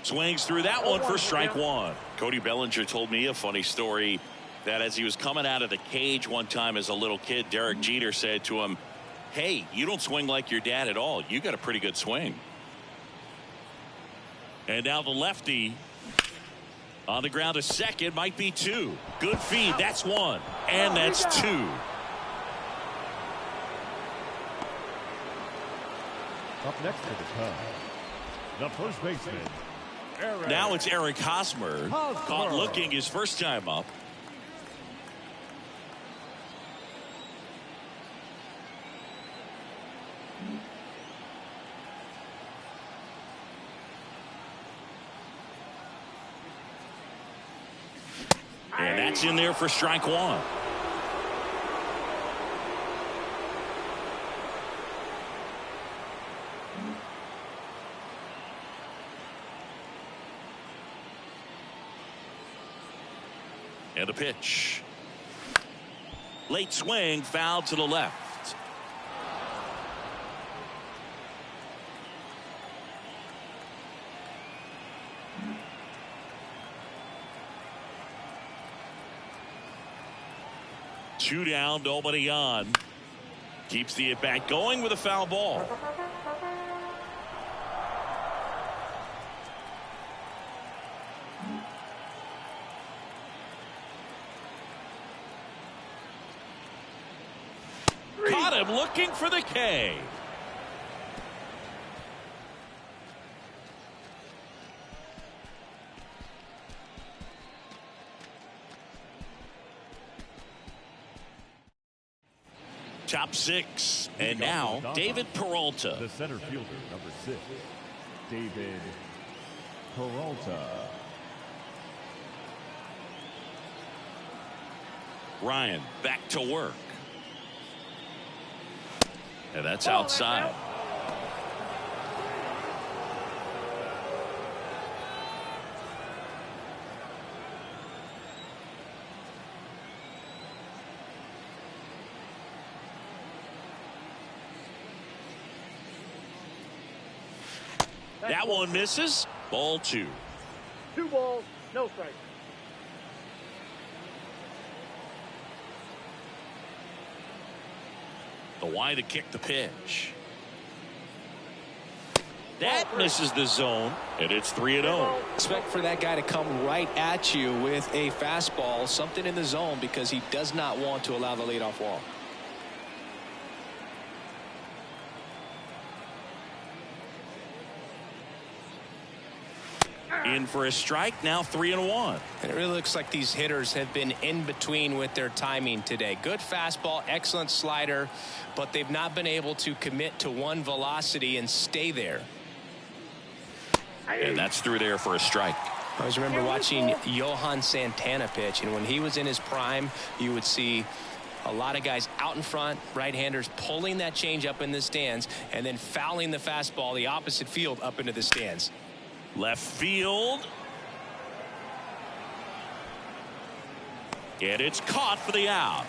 Swings through that one for strike 1. Cody Bellinger told me a funny story that as he was coming out of the cage one time as a little kid, Derek Jeter said to him, "Hey, you don't swing like your dad at all. You got a pretty good swing." And now the lefty on the ground to second, might be 2. Good feed. That's 1. And that's 2. Up next to the Cubs, the first baseman, Eric. Now it's Eric Hosmer. Caught looking his first time up. And that's in there for strike 1. And a pitch. Late swing, foul to the left. Two down, nobody on. Keeps the at bat going with a foul ball. Caught him looking for the K. Top 6. And now David Peralta. The center fielder, number 6, David Peralta. Ryan back to work. And that's outside. That one misses. Ball 2. 2 balls, no strikes. The Y to kick the pitch. That misses the zone, and it's 3-0. Expect for that guy to come right at you with a fastball, something in the zone, because he does not want to allow the leadoff walk. In for a strike, now 3-1. And it really looks like these hitters have been in between with their timing today. Good fastball, excellent slider, but they've not been able to commit to one velocity and stay there. And that's through there for a strike. I always remember watching Johan Santana pitch, and when he was in his prime, you would see a lot of guys out in front, right-handers pulling that change up in the stands and then fouling the fastball the opposite field up into the stands. Left field. And it's caught for the out.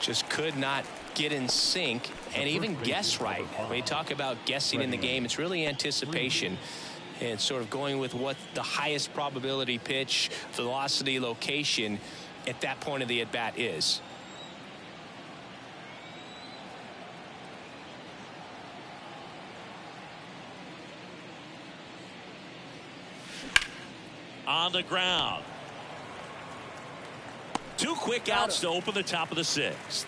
Just could not get in sync and even guess right. When you talk about guessing in the game, it's really anticipation and sort of going with what the highest probability pitch, velocity, location at that point of the at-bat is. On the ground. 2 quick outs to open the top of the 6th.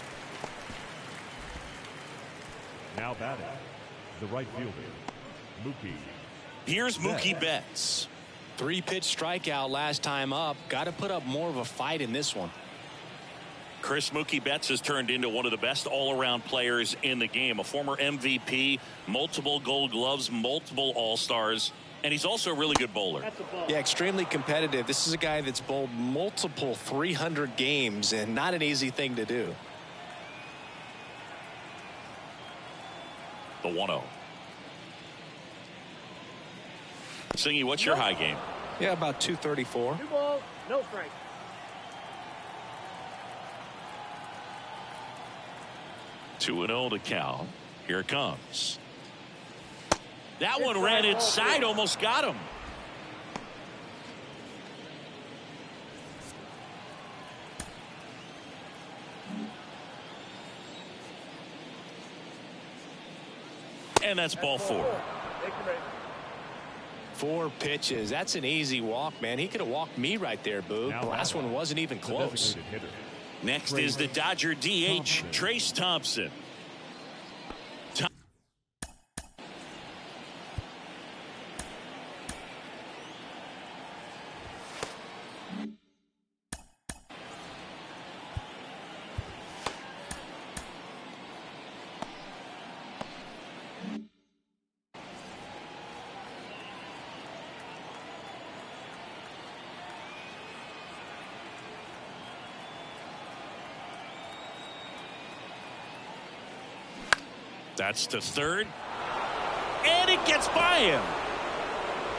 Now batting, the right fielder, Mookie. Here's Mookie Betts. 3-pitch strikeout last time up. Got to put up more of a fight in this one. Chris Mookie Betts has turned into one of the best all-around players in the game. A former MVP, multiple Gold Gloves, multiple All-Stars, and he's also a really good bowler. Yeah, extremely competitive. This is a guy that's bowled multiple 300 games, and not an easy thing to do. The 1-0. Singy, what's your high game? Yeah, about 234. 2 balls, no strikes. Two and 0 to count. Here it comes. That one ran inside, almost got him. And that's ball 4. 4 pitches. That's an easy walk, man. He could have walked me right there, Boog. The last one wasn't even close. Next is the Dodger DH, Trace Thompson. That's to third. And it gets by him.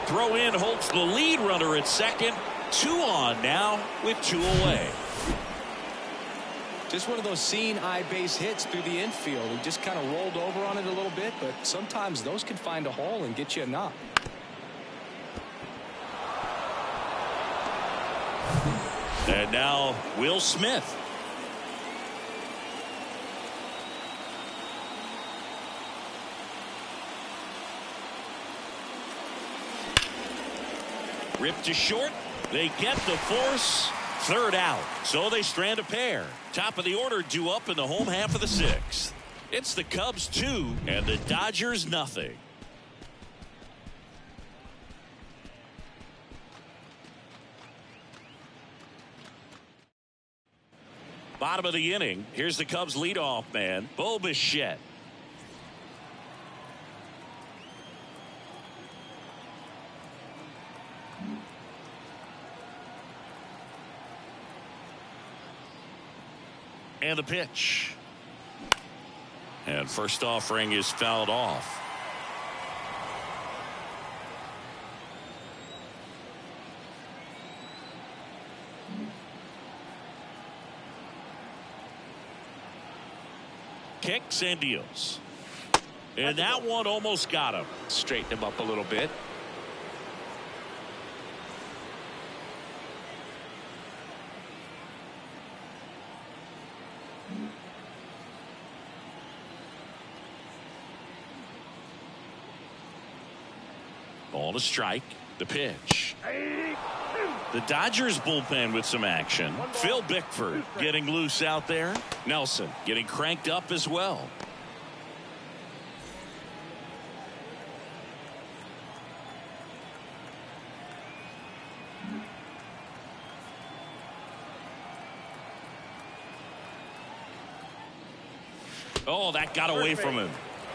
Throw in holds the lead runner at second. 2 on now with 2 away. Just one of those seeing eye base hits through the infield. He just kind of rolled over on it a little bit, but sometimes those can find a hole and get you a knock. And now Will Smith. Ripped to short. They get the force. 3rd out. So they strand a pair. Top of the order due up in the home half of the 6th. It's the Cubs 2 and the Dodgers nothing. Bottom of the inning. Here's the Cubs leadoff man, Bo Bichette. And the pitch. And first offering is fouled off. Kicks and deals. And that one almost got him. Straighten him up a little bit. Ball to strike. The pitch. The Dodgers bullpen with some action. Phil Bickford getting loose out there. Nelson getting cranked up as well. Oh, that got away from him.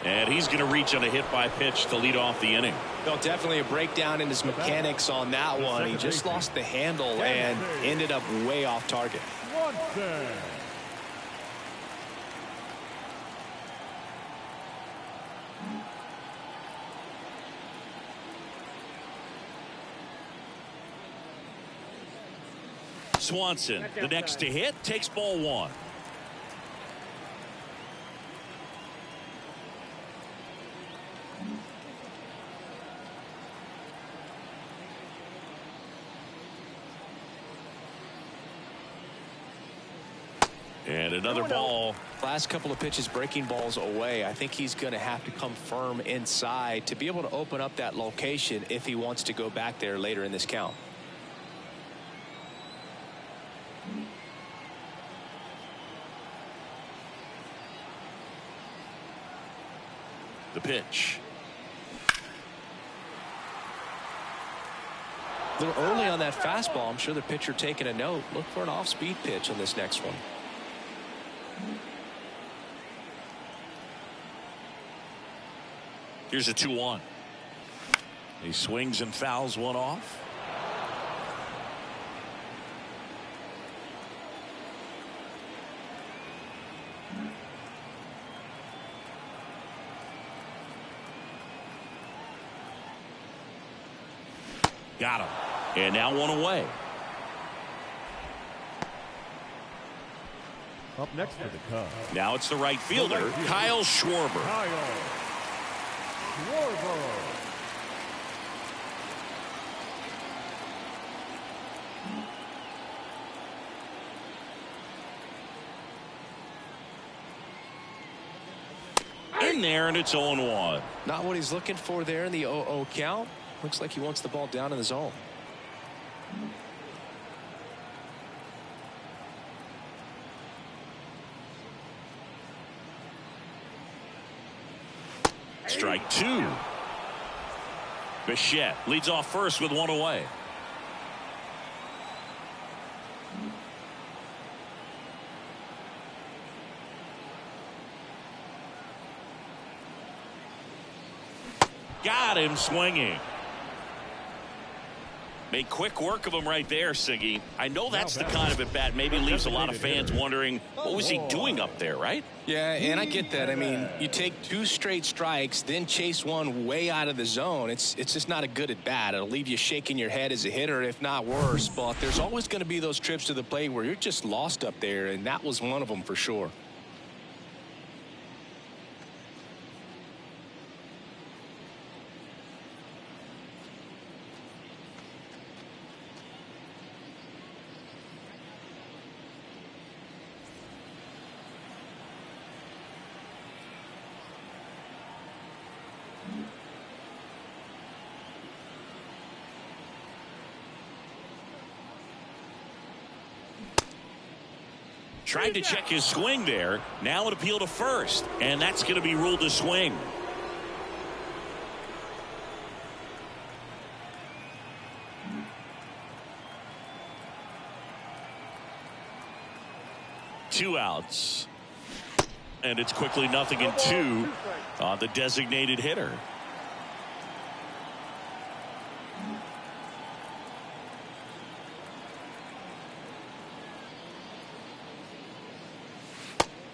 And he's going to reach on a hit by pitch to lead off the inning. Well, definitely a breakdown in his mechanics on that one. He just lost the handle and ended up way off target. Swanson, the next to hit, takes ball one. And another ball. Last couple of pitches breaking balls away. I think he's going to have to come firm inside to be able to open up that location if he wants to go back there later in this count. The pitch. A little early on that fastball. I'm sure the pitcher taking a note. Look for an off-speed pitch on this next one. Here's a 2-1. He swings and fouls one off. Got him. And now one away. Up next for the Cubs. Now it's the right fielder, Kyle Schwarber. Kyle Schwarber. In there, and it's 0-1. Not what he's looking for there in the 0-0 count. Looks like he wants the ball down in the zone. Strike two. Bichette leads off first with one away. Got him swinging. Made quick work of him right there, Siggy. I know that's the kind of at bat maybe leaves a lot of fans wondering what was he doing up there, right? Yeah, and I get that. I mean, you take two straight strikes, then chase one way out of the zone. It's just not a good at bat. It'll leave you shaking your head as a hitter, if not worse. But there's always going to be those trips to the plate where you're just lost up there, and that was one of them for sure. Tried to check his swing there. Now an appeal to first, and that's going to be ruled a swing. Two outs. And it's quickly 0-2 on the designated hitter.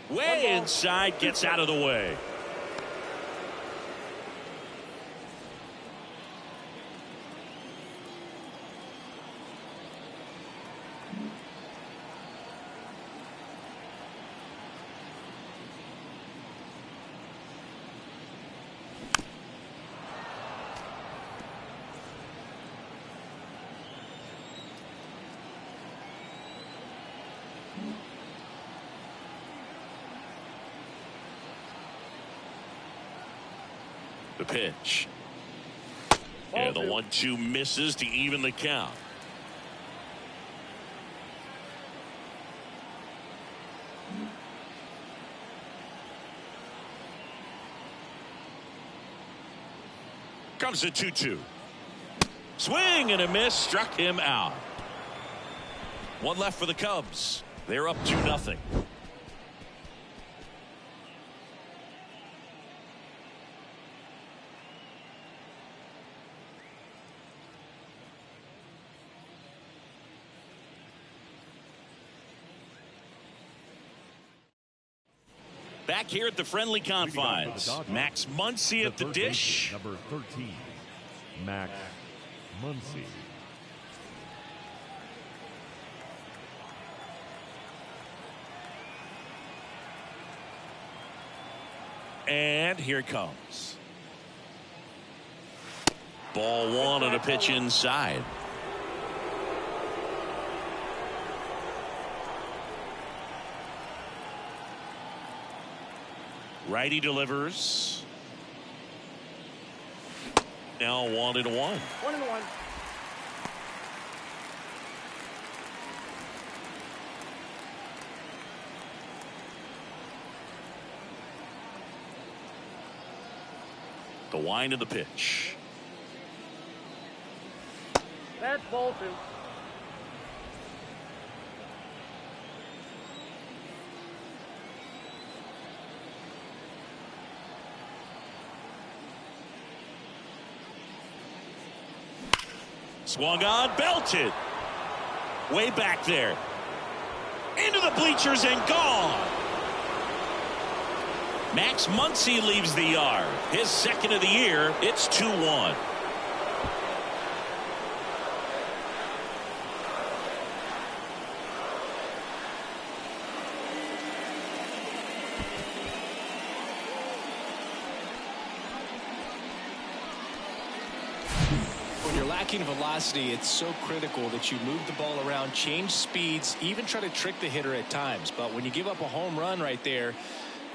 Way inside, gets out of the way. The pitch. And the 1-2 misses to even the count. Comes the 2-2. Swing and a miss, struck him out. One left for the Cubs. They're up 2-0. Back here at the friendly confines, Max Muncy at the dish. Number 13, Max Muncy. And here it comes. Ball one on a pitch inside. Righty delivers. Now 1-1. 1-1. The wind of the pitch. That's ball 2. Swung on, belted. Way back there. Into the bleachers and gone. Max Muncy leaves the yard. His second of the year. It's 2-1. When you're lacking velocity, it's so critical that you move the ball around, change speeds, even try to trick the hitter at times. But when you give up a home run right there,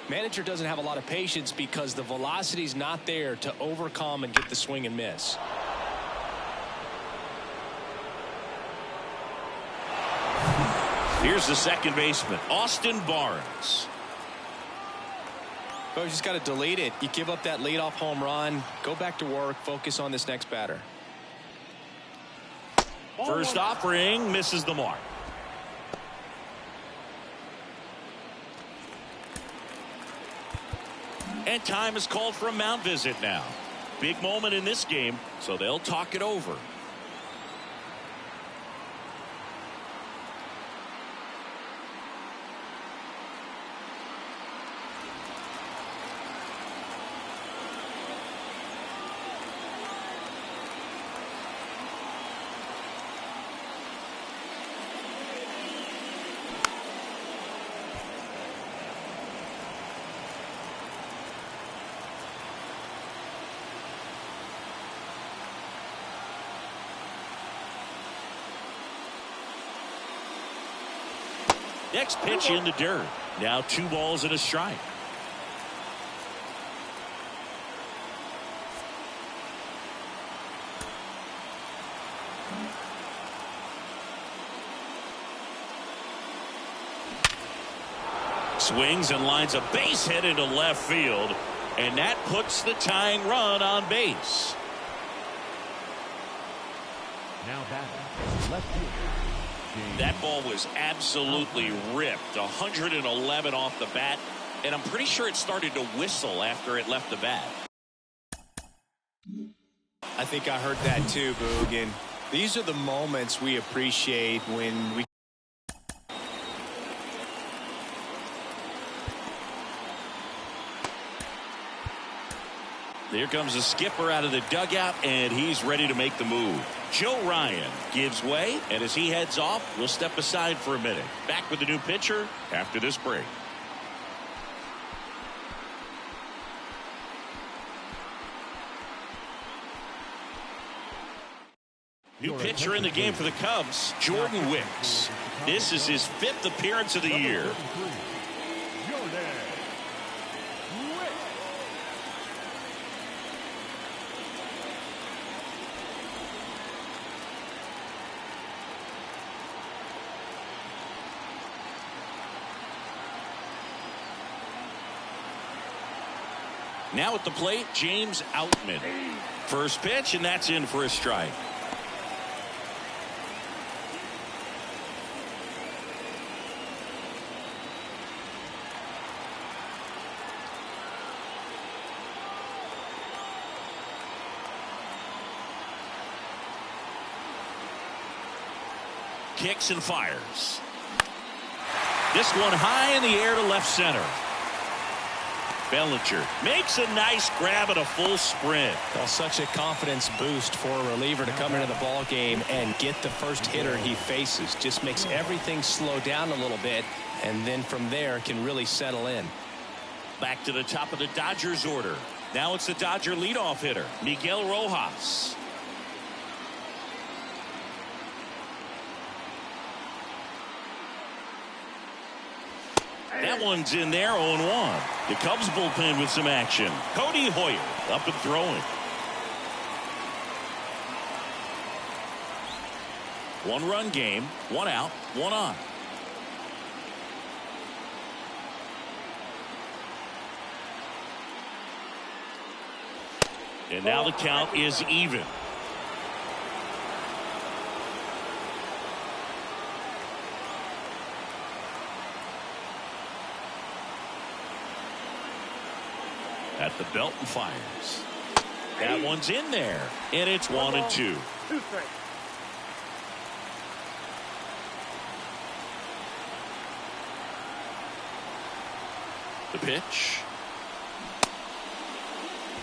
manager doesn't have a lot of patience because the velocity's not there to overcome and get the swing and miss. Here's the second baseman, Austin Barnes. But you just got to delete it. You give up that leadoff home run, go back to work, focus on this next batter. First offering misses the mark. And time is called for a mound visit now. Big moment in this game, so they'll talk it over. Next pitch in the dirt. Now 2 balls and a strike. Swings and lines a base hit into left field. And that puts the tying run on base. Now batting, left fielder. That ball was absolutely ripped. 111 off the bat. And I'm pretty sure it started to whistle after it left the bat. I think I heard that too, Boog. And these are the moments we appreciate when we. Here comes the skipper out of the dugout, and he's ready to make the move. Joe Ryan gives way, and as he heads off, we'll step aside for a minute. Back with the new pitcher after this break. New pitcher in the game for the Cubs, Jordan Wicks. This is his 5th appearance of the year. Now at the plate, James Outman. First pitch, and that's in for a strike. Kicks and fires. This one high in the air to left center. Bellinger makes a nice grab at a full sprint. Well, such a confidence boost for a reliever to come into the ball game and get the first hitter he faces. Just makes everything slow down a little bit, and then from there can really settle in. Back to the top of the Dodgers order. Now it's the Dodger leadoff hitter, Miguel Rojas. That one's in there, 0-1. The Cubs bullpen with some action. Cody Hoyer up and throwing. One-run game, one out, one on. And now the count is even. At the belt and fires. That one's in there, and it's 1-2. The pitch.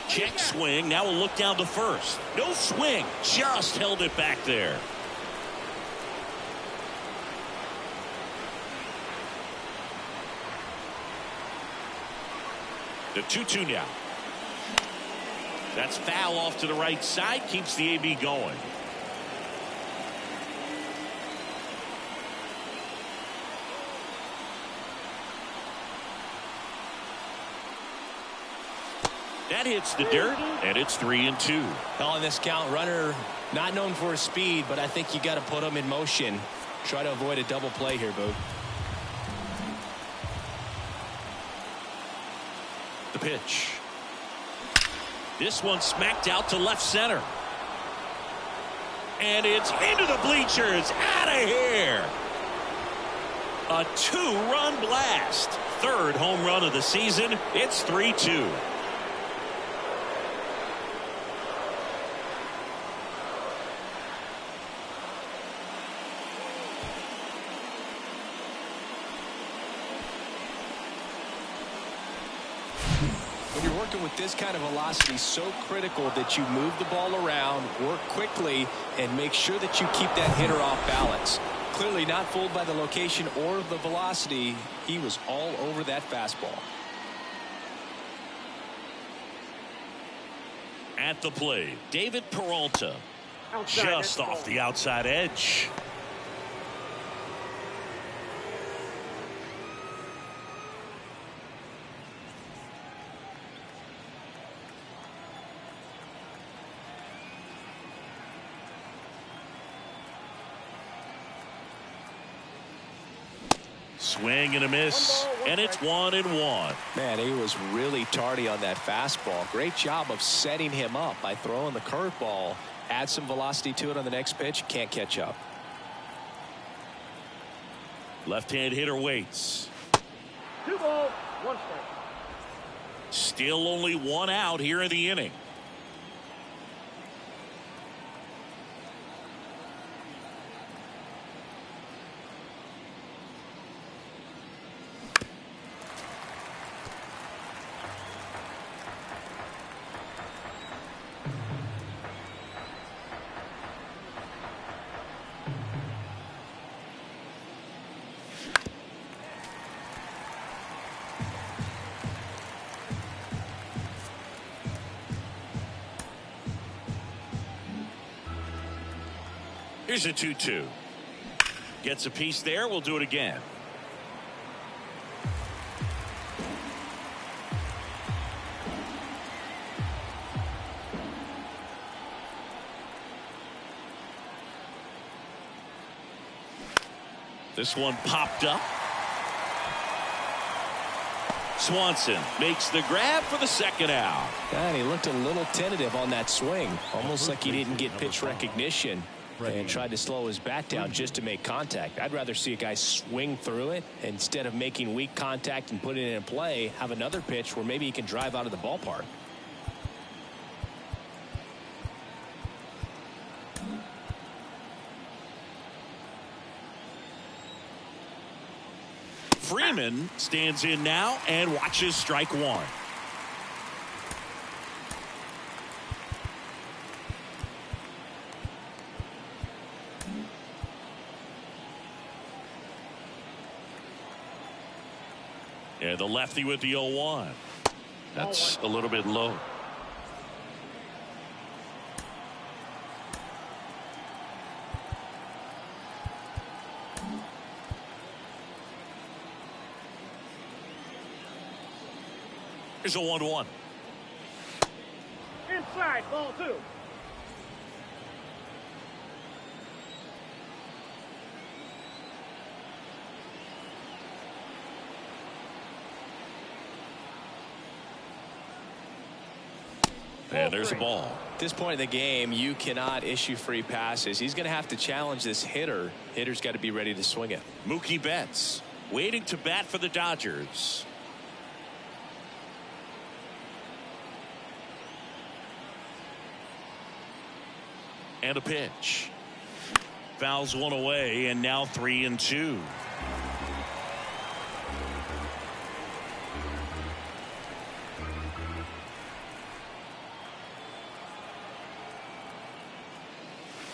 Check swing. Now we'll look down to first. No swing. Just held it back there. The 2-2 now. That's foul off to the right side. Keeps the AB going. That hits the dirt, and it's 3-2. On this count, runner not known for his speed, but I think you got to put him in motion. Try to avoid a double play here, Boo. The pitch. This one smacked out to left center. And it's into the bleachers. Out of here. A 2-run blast. Third home run of the season. It's 3-2. With this kind of velocity, so critical that you move the ball around, work quickly, and make sure that you keep that hitter off balance. Clearly not fooled by the location or the velocity. He was all over that fastball. At the plate, David Peralta. Just off the outside edge. Swing and a miss, and it's 1-1. Man, he was really tardy on that fastball. Great job of setting him up by throwing the curveball. Add some velocity to it on the next pitch. Can't catch up. Left-hand hitter waits. 2 balls, 1 strike. Still only 1 out here in the inning. Here's a 2-2. Gets a piece there. We'll do it again. This one popped up. Swanson makes the grab for the second out. And he looked a little tentative on that swing, almost like he didn't get pitch recognition and tried to slow his bat down just to make contact. I'd rather see a guy swing through it instead of making weak contact and putting it in play, have another pitch where maybe he can drive out of the ballpark. Freeman stands in now and watches strike one. And the lefty with the 0-1. That's a little bit low. Here's a 1-1. Inside, ball 2. And there's a ball. At this point in the game, you cannot issue free passes. He's going to have to challenge this hitter. Hitter's got to be ready to swing it. Mookie Betts waiting to bat for the Dodgers. And a pitch. Fouls one away, and now 3-2.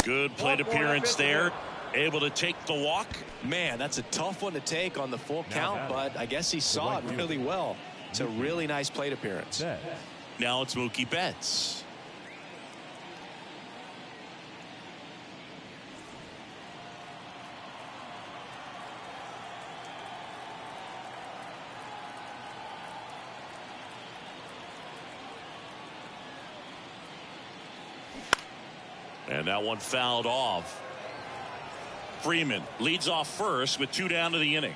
Good plate appearance there. Able to take the walk. Man, that's a tough one to take on the full count, but I guess he saw it really well. It's a really nice plate appearance. Now it's Mookie Betts. And that one fouled off. Freeman leads off first with 2 down to the inning.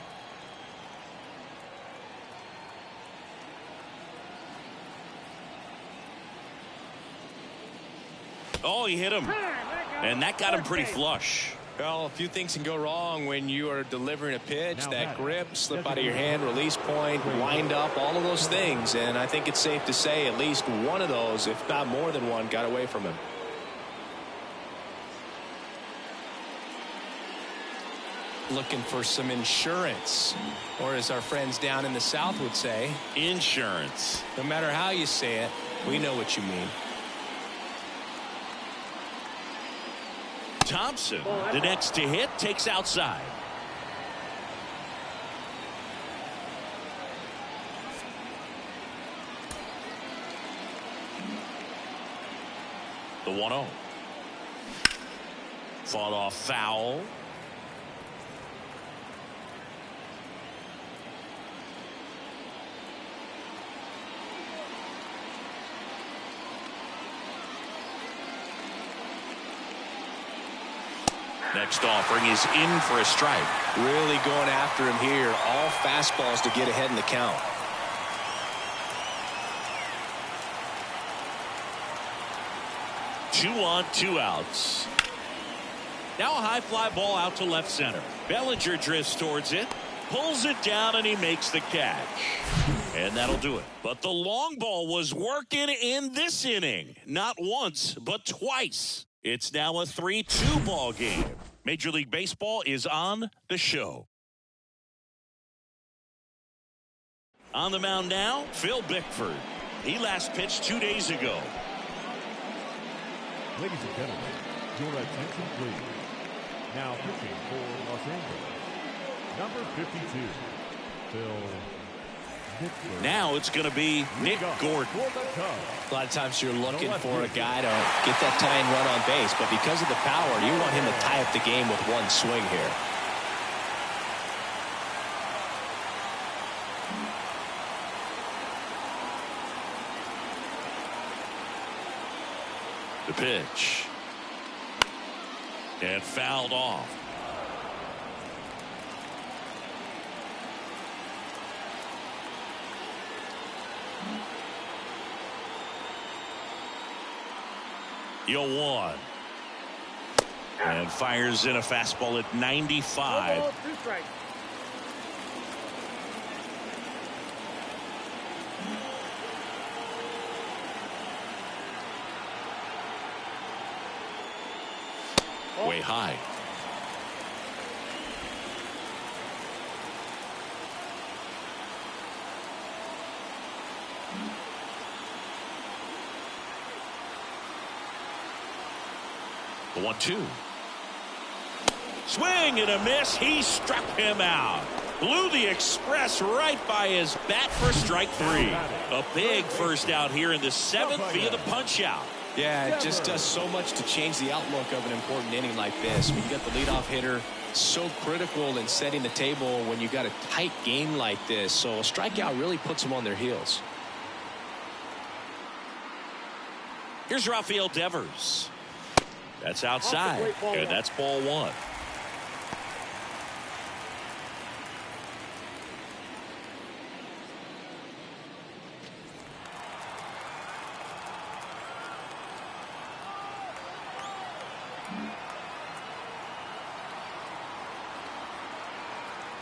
Oh, he hit him. And that got him pretty flush. Well, a few things can go wrong when you are delivering a pitch. That grip, slip out of your hand, release point, wind up, all of those things. And I think it's safe to say at least one of those, if not more than one, got away from him. Looking for some insurance, or as our friends down in the South would say, insurance. No matter how you say it, we know what you mean. Thompson, the next to hit, takes outside. The 1-0. Fought off foul. Next offering is in for a strike. Really going after him here. All fastballs to get ahead in the count. Two on, 2 outs. Now a high fly ball out to left center. Bellinger drifts towards it, pulls it down, and he makes the catch. And that'll do it. But the long ball was working in this inning. Not once, but twice. It's now a 3-2 ball game. Major League Baseball is on the show. On the mound now, Phil Bickford. He last pitched 2 days ago. Ladies and gentlemen, your attention please. Now pitching for Los Angeles, number 52, Phil. Now it's going to be Nick Gordon. A lot of times you're looking for a guy to get that tying run on base, but because of the power, you want him to tie up the game with one swing here. The pitch. And fouled off. 0-1. And fires in a fastball at 95. 2 strikes. Way high. The 1-2. Swing and a miss. He struck him out. Blew the express right by his bat for strike 3. A big first out here in the 7th via the punch out. Yeah, it just does so much to change the outlook of an important inning like this. When you got the leadoff hitter, so critical in setting the table when you got a tight game like this. So a strikeout really puts them on their heels. Here's Rafael Devers. That's outside, and that's ball 1.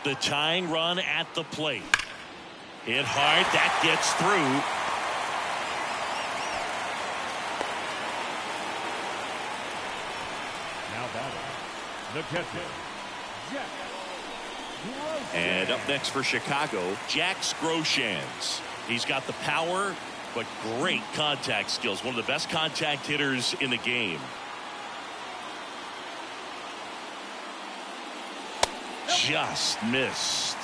The tying run at the plate. Hit hard. That gets through. Now batting, the catcher, Jack Groshans. And up next for Chicago, Jack Groshans. He's got the power, but great contact skills. One of the best contact hitters in the game. Just missed.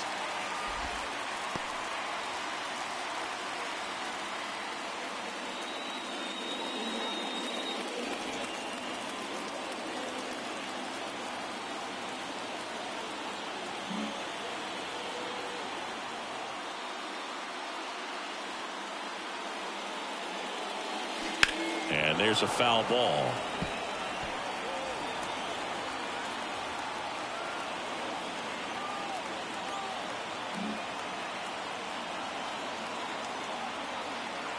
And there's a foul ball.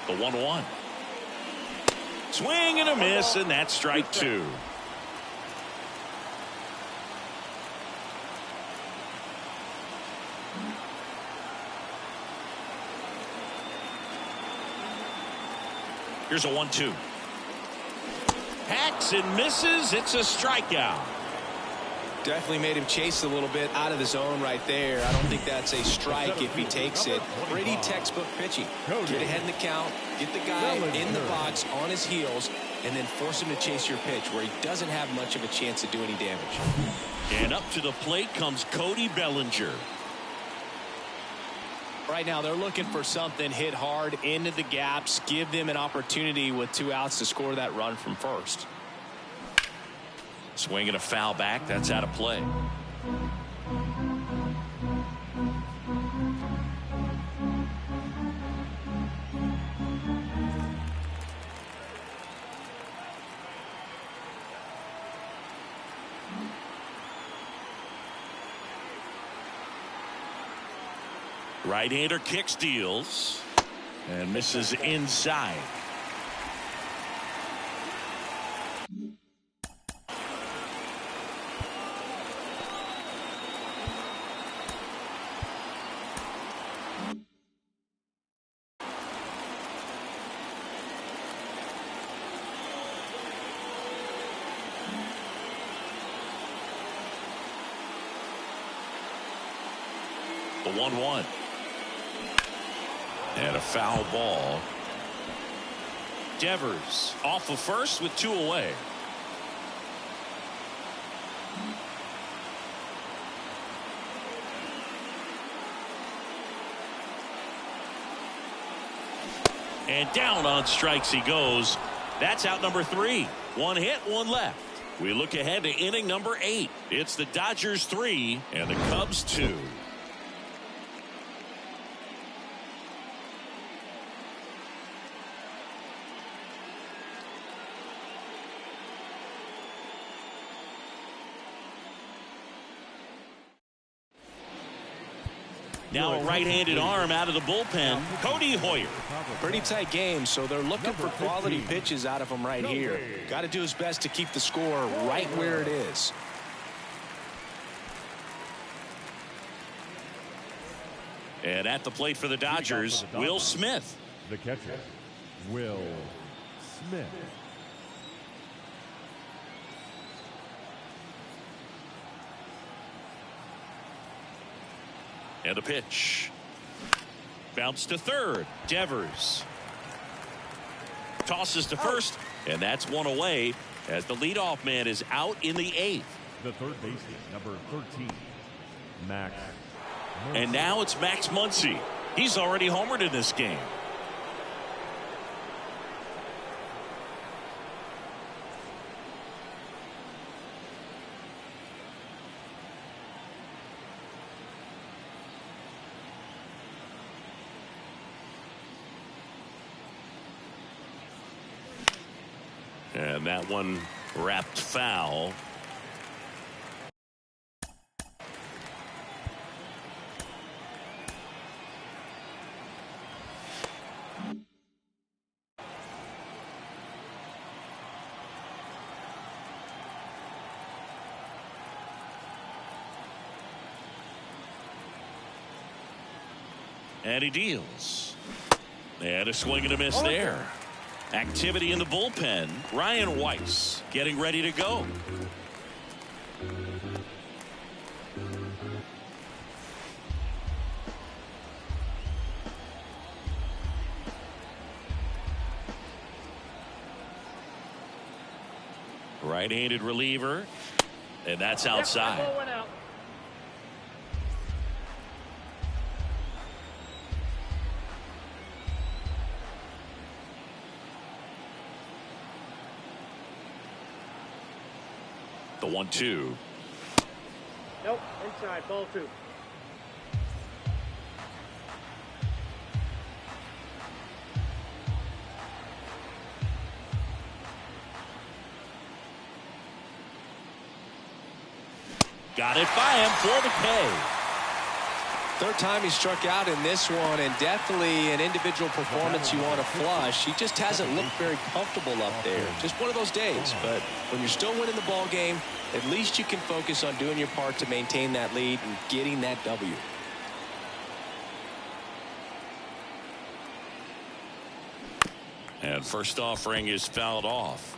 The 1-1. Swing and a miss, and that's strike 2. Here's a 1-2. Hacks and misses. It's a strikeout. Definitely made him chase a little bit out of the zone right there. I don't think that's a strike if he takes it. Pretty textbook pitching. Get ahead in the count, get the guy in the box on his heels, and then force him to chase your pitch where he doesn't have much of a chance to do any damage. And up to the plate comes Cody Bellinger. Right now they're looking for something hit hard into the gaps, give them an opportunity with 2 outs to score that run from first. Swing and a foul back. That's out of play. Right-hander kicks, deals, and misses inside. The 1-1. And a foul ball. Devers off of first with 2 away. And down on strikes he goes. That's out number 3. 1 hit, 1 left. We look ahead to inning number 8. It's the Dodgers 3 and the Cubs 2. Now a right-handed arm out of the bullpen, Cody Hoyer. Pretty tight game, so they're looking for quality pitches out of him right here. Got to do his best to keep the score right where it is. And at the plate for the Dodgers, Will Smith. The catcher, Will Smith. And a pitch. Bounce to third. Devers tosses to first, and that's one away as the leadoff man is out in the 8th. The third baseman, number 13, Max. And now it's Max Muncy. He's already homered in this game. And that one wrapped foul. And he deals. And a swing and a miss there. Activity in the bullpen. Ryan Weiss getting ready to go. Right-handed reliever. And that's outside. The 1-2. Nope, inside, ball 2. Got it by him for the K. Third time he struck out in this one, and definitely an individual performance you want to flush. He just hasn't looked very comfortable up there. Just one of those days. But when you're still winning the ball game, at least you can focus on doing your part to maintain that lead and getting that W. And first offering is fouled off.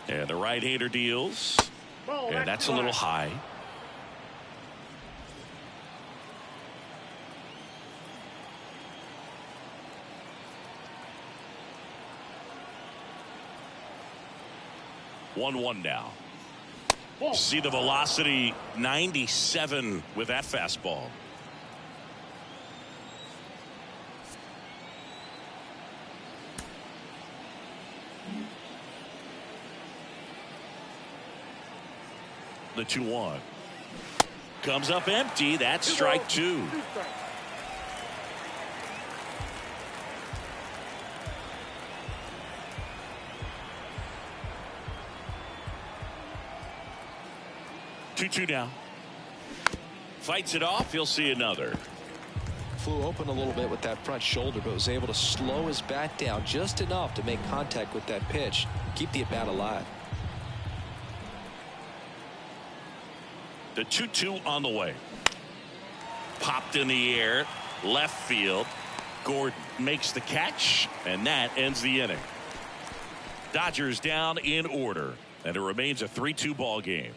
And the right-hander deals. And that's a little high. One now. See the velocity, 97 with that fastball. The 2-1 comes up empty. That's strike 2. Two down. Fights it off. He'll see another. Flew open a little bit with that front shoulder, but was able to slow his bat down just enough to make contact with that pitch. Keep the at-bat alive. The 2-2 on the way. Popped in the air. Left field. Gordon makes the catch, and that ends the inning. Dodgers down in order, and it remains a 3-2 ball game.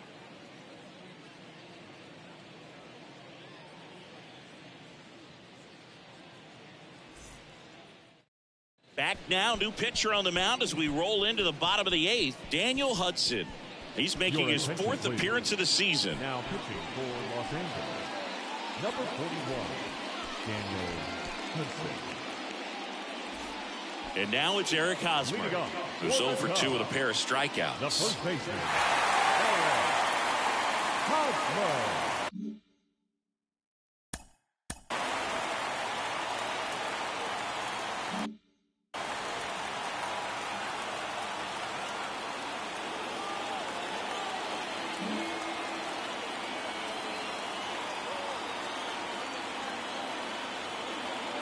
Back now, new pitcher on the mound as we roll into the bottom of the 8th. Daniel Hudson. He's making his 4th appearance of the season. Now pitching for Los Angeles, number 41, Daniel Hudson. And now it's Eric Hosmer, who's 0 for 2 with a pair of strikeouts. The first baseman, Hosmer.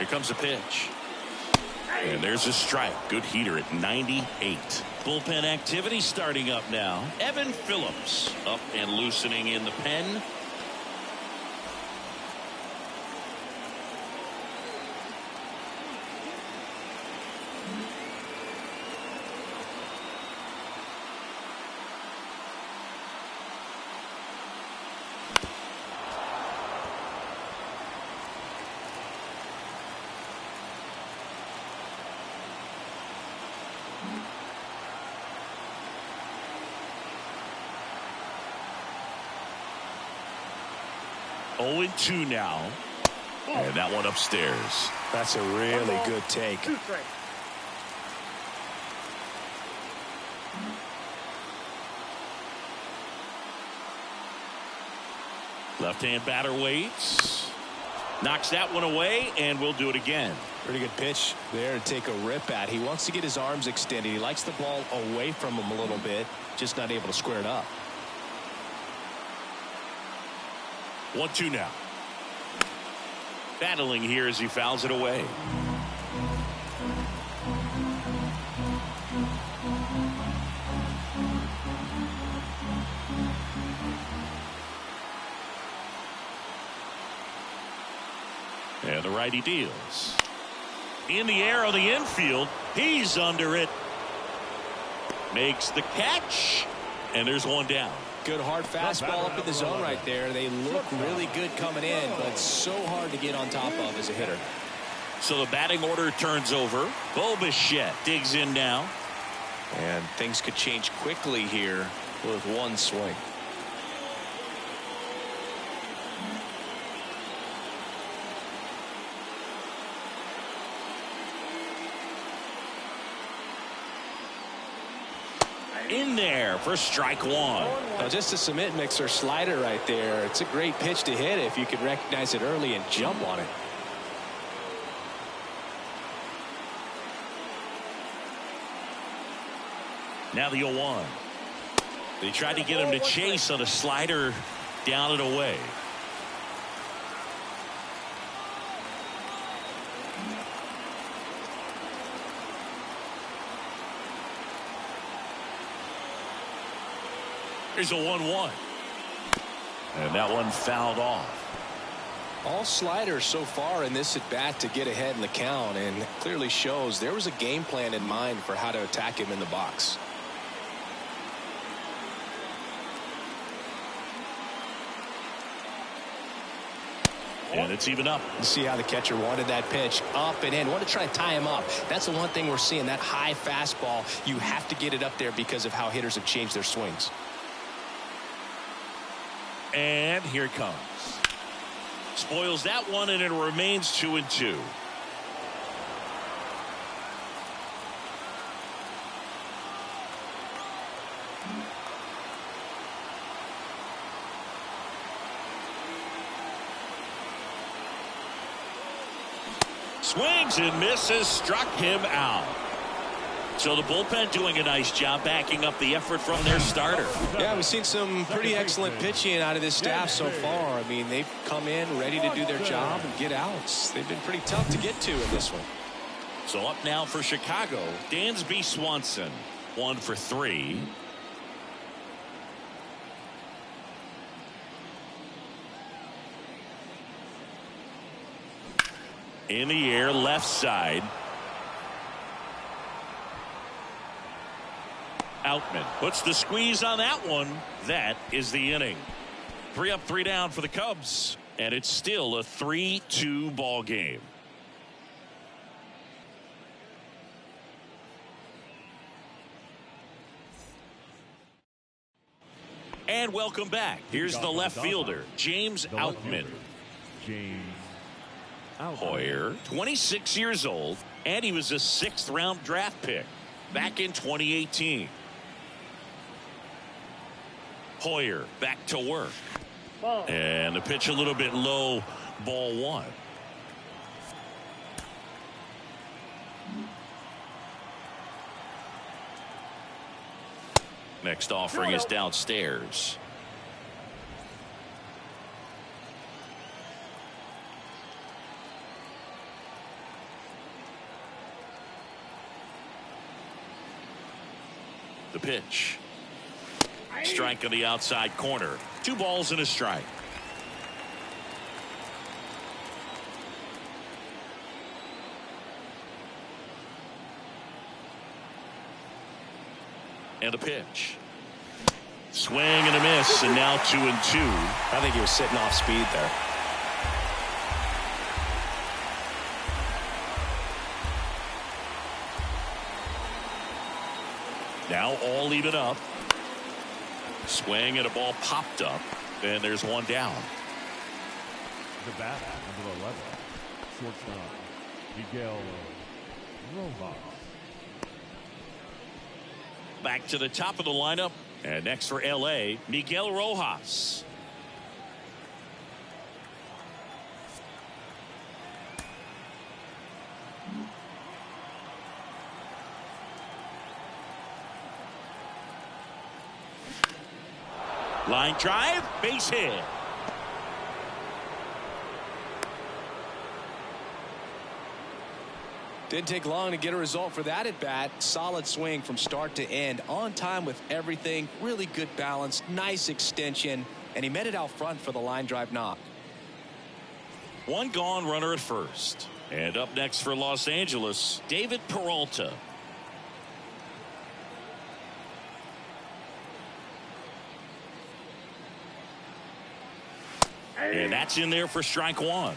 Here comes a pitch. And there's a strike. Good heater at 98. Bullpen activity starting up now. Evan Phillips up and loosening in the pen. Oh, 2 now. And that one upstairs. That's a really good take. Left-hand batter waits. Knocks that one away, and we'll do it again. Pretty good pitch there to take a rip at. He wants to get his arms extended. He likes the ball away from him a little bit, just not able to square it up. 1-2 now. Battling here as he fouls it away. And the righty deals. In the air on the infield. He's under it. Makes the catch. And there's one down. Good hard fastball up in the zone right there. They look really good coming in, but so hard to get on top of as a hitter. So the batting order turns over. Bo Bichette digs in now. And things could change quickly here with one swing. In there for strike 1. Now just a cement mixer slider right there. It's a great pitch to hit if you can recognize it early and jump on it. Now the 0-1. They tried to get him to chase on a slider down and away. Here's a 1-1. And that one fouled off. All sliders so far in this at bat to get ahead in the count, and it clearly shows there was a game plan in mind for how to attack him in the box. And it's even up. You see how the catcher wanted that pitch up and in. Want to try to tie him up. That's the one thing we're seeing, that high fastball. You have to get it up there because of how hitters have changed their swings. And here it comes. Spoils that one, and it remains 2-2. Swings and misses, struck him out. So the bullpen doing a nice job backing up the effort from their starter. Yeah, we've seen some pretty excellent pitching out of this staff so far. I mean, they've come in ready to do their job and get outs. They've been pretty tough to get to in this one. So up now for Chicago, Dansby Swanson, 1 for 3. In the air, left side. Outman puts the squeeze on that one. That is the inning. 3 up, 3 down for the Cubs, and it's still a 3-2 ball game. And welcome back. Here's the left fielder, James Outman. James Hoyer, 26 years old, and he was a 6th-round draft pick back in 2018. Hoyer back to work. And the pitch a little bit low, ball 1. Next offering is downstairs. The pitch. Strike on the outside corner. 2 balls and a strike. And the pitch. Swing and a miss, and now 2-2. I think he was sitting off speed there. Now all even up. Swing and a ball popped up, and there's 1 down. The bat, number 11, shortstop, Miguel Rojas. Back to the top of the lineup, and next for LA, Miguel Rojas. Line drive, base hit. Didn't take long to get a result for that at bat. Solid swing from start to end. On time with everything. Really good balance. Nice extension. And he met it out front for the line drive knock. 1 gone, runner at first. And up next for Los Angeles, David Peralta. And that's in there for strike 1.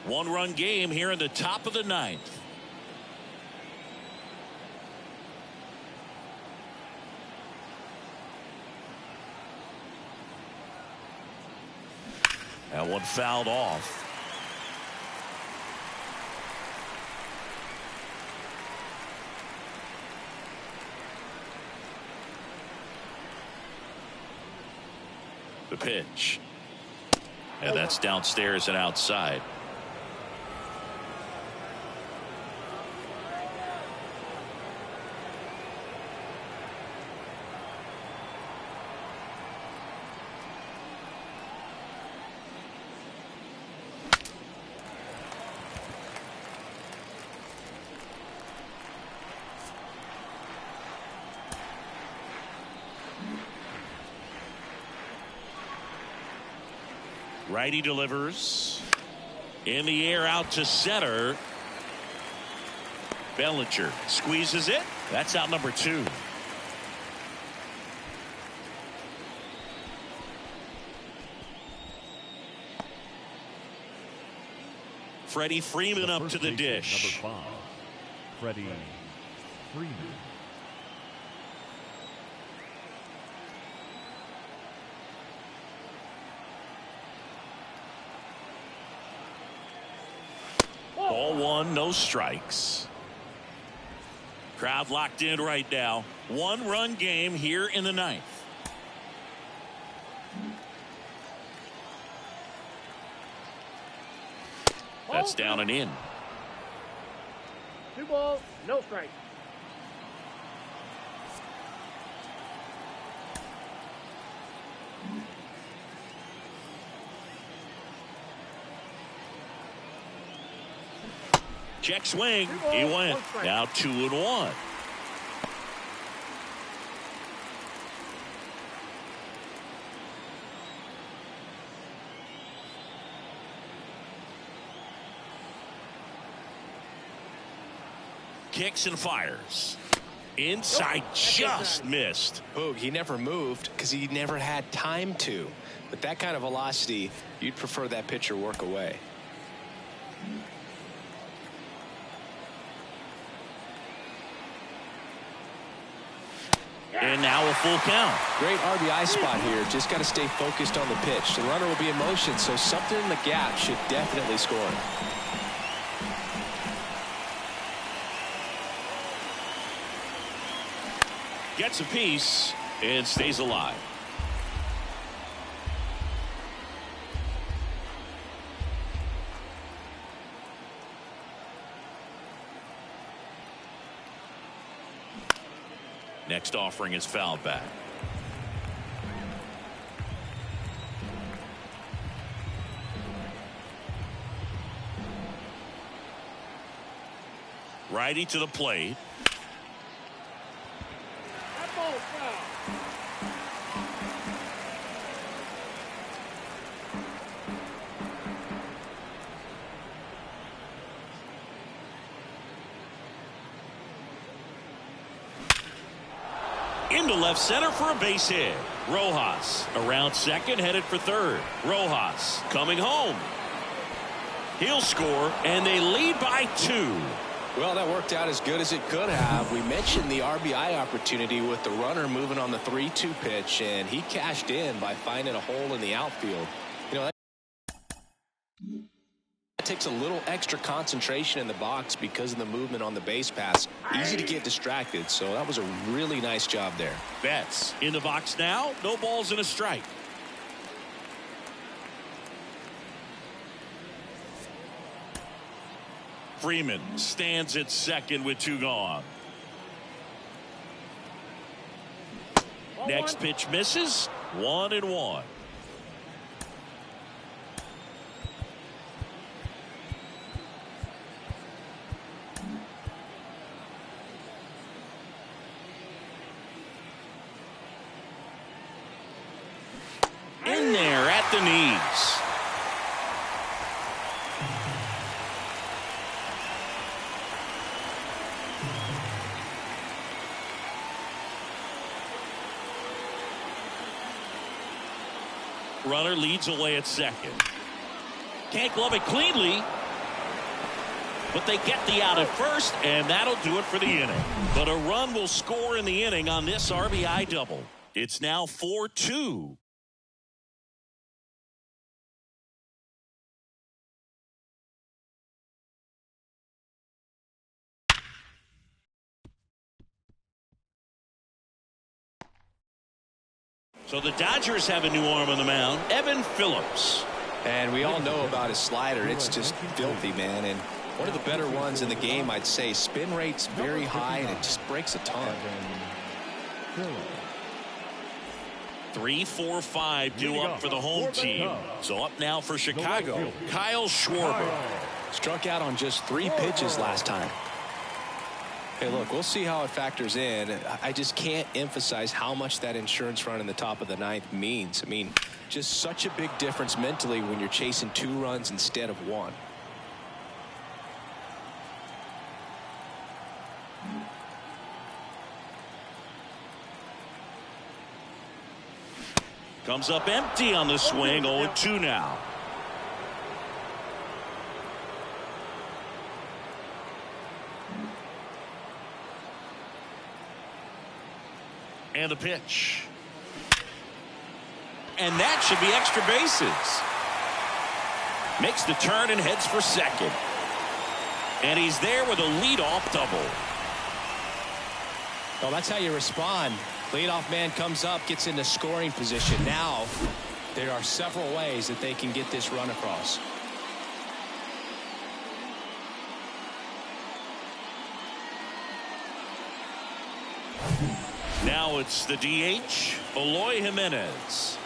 One-run game here in the top of the 9th. That one fouled off. The pitch. And that's downstairs and outside. Righty delivers. In the air out to center. Bellinger squeezes it. That's out number 2. Freddie Freeman up to the dish. Number 5, Freddie Freeman. Ball 1, no strikes. Crowd locked in right now. 1-run game here in the 9th. That's down and in. 2 balls, no strikes. Check swing. He went. Now 2-1. Kicks and fires. Inside, just missed. Boog, he never moved because he never had time to. With that kind of velocity, you'd prefer that pitcher work away. And now a full count. Great RBI spot here. Just got to stay focused on the pitch. The runner will be in motion, so something in the gap should definitely score. Gets a piece and stays alive. Next offering is fouled back. Righty to the plate. That ball's foul. Into left center for a base hit. Rojas around second, headed for third. Rojas coming home. He'll score, and they lead by 2. Well, that worked out as good as it could have. We mentioned the RBI opportunity with the runner moving on the 3-2 pitch, and he cashed in by finding a hole in the outfield. You know, that takes a little extra concentration in the box because of the movement on the base pass. Easy to get distracted, so that was a really nice job there. Betts in the box now. No balls and a strike. Freeman stands at second with 2 gone. Next pitch misses. 1-1. In there at the knees. Runner leads away at second. Can't glove it cleanly, but they get the out at first, and that'll do it for the inning. But a run will score in the inning on this RBI double. It's now 4-2. So the Dodgers have a new arm on the mound, Evan Phillips. And we all know about his slider. It's just filthy, man. And one of the better ones in the game, I'd say. Spin rate's very high, and it just breaks a ton. 3-4-5 due up for the home team. So up now for Chicago, Kyle Schwarber. Struck out on just 3 pitches last time. Hey, look, we'll see how it factors in. I just can't emphasize how much that insurance run in the top of the 9th means. I mean, just such a big difference mentally when you're chasing 2 runs instead of 1. Comes up empty on the swing. 0-2 now. And the pitch. And that should be extra bases. Makes the turn and heads for second. And he's there with a leadoff double. Well, that's how you respond. Leadoff man comes up, gets into scoring position. Now, there are several ways that they can get this run across. Now it's the DH, Eloy Jimenez.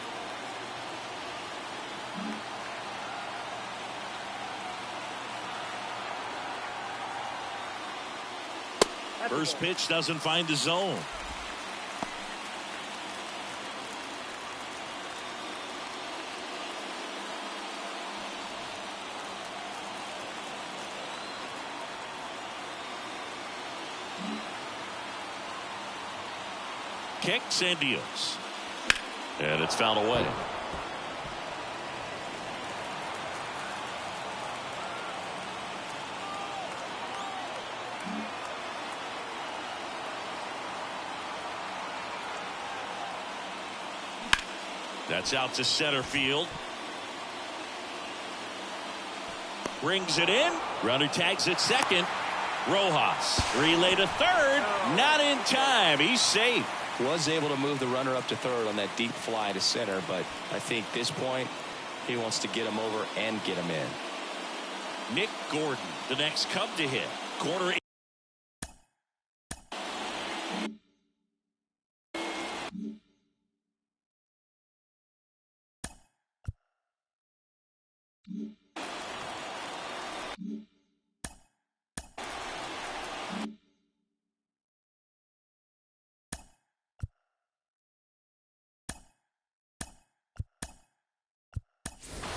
First pitch doesn't find the zone. Kicks and deals. And it's fouled away. That's out to center field. Brings it in. Runner tags at second. Rojas relay to third. Not in time. He's safe. Was able to move the runner up to third on that deep fly to center, but I think this point he wants to get him over and get him in. Nick Gordon, the next Cub to hit. Corner.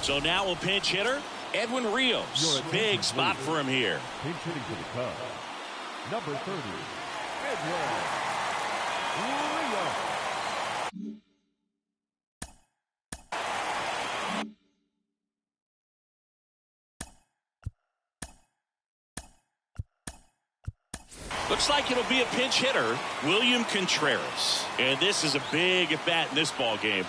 So now a pinch hitter, Edwin Rios. Big spot for him here. Pinch hitting for the Cubs. Number 30, Edwin Rios. Looks like it'll be a pinch hitter, William Contreras. And this is a big at bat in this ball game.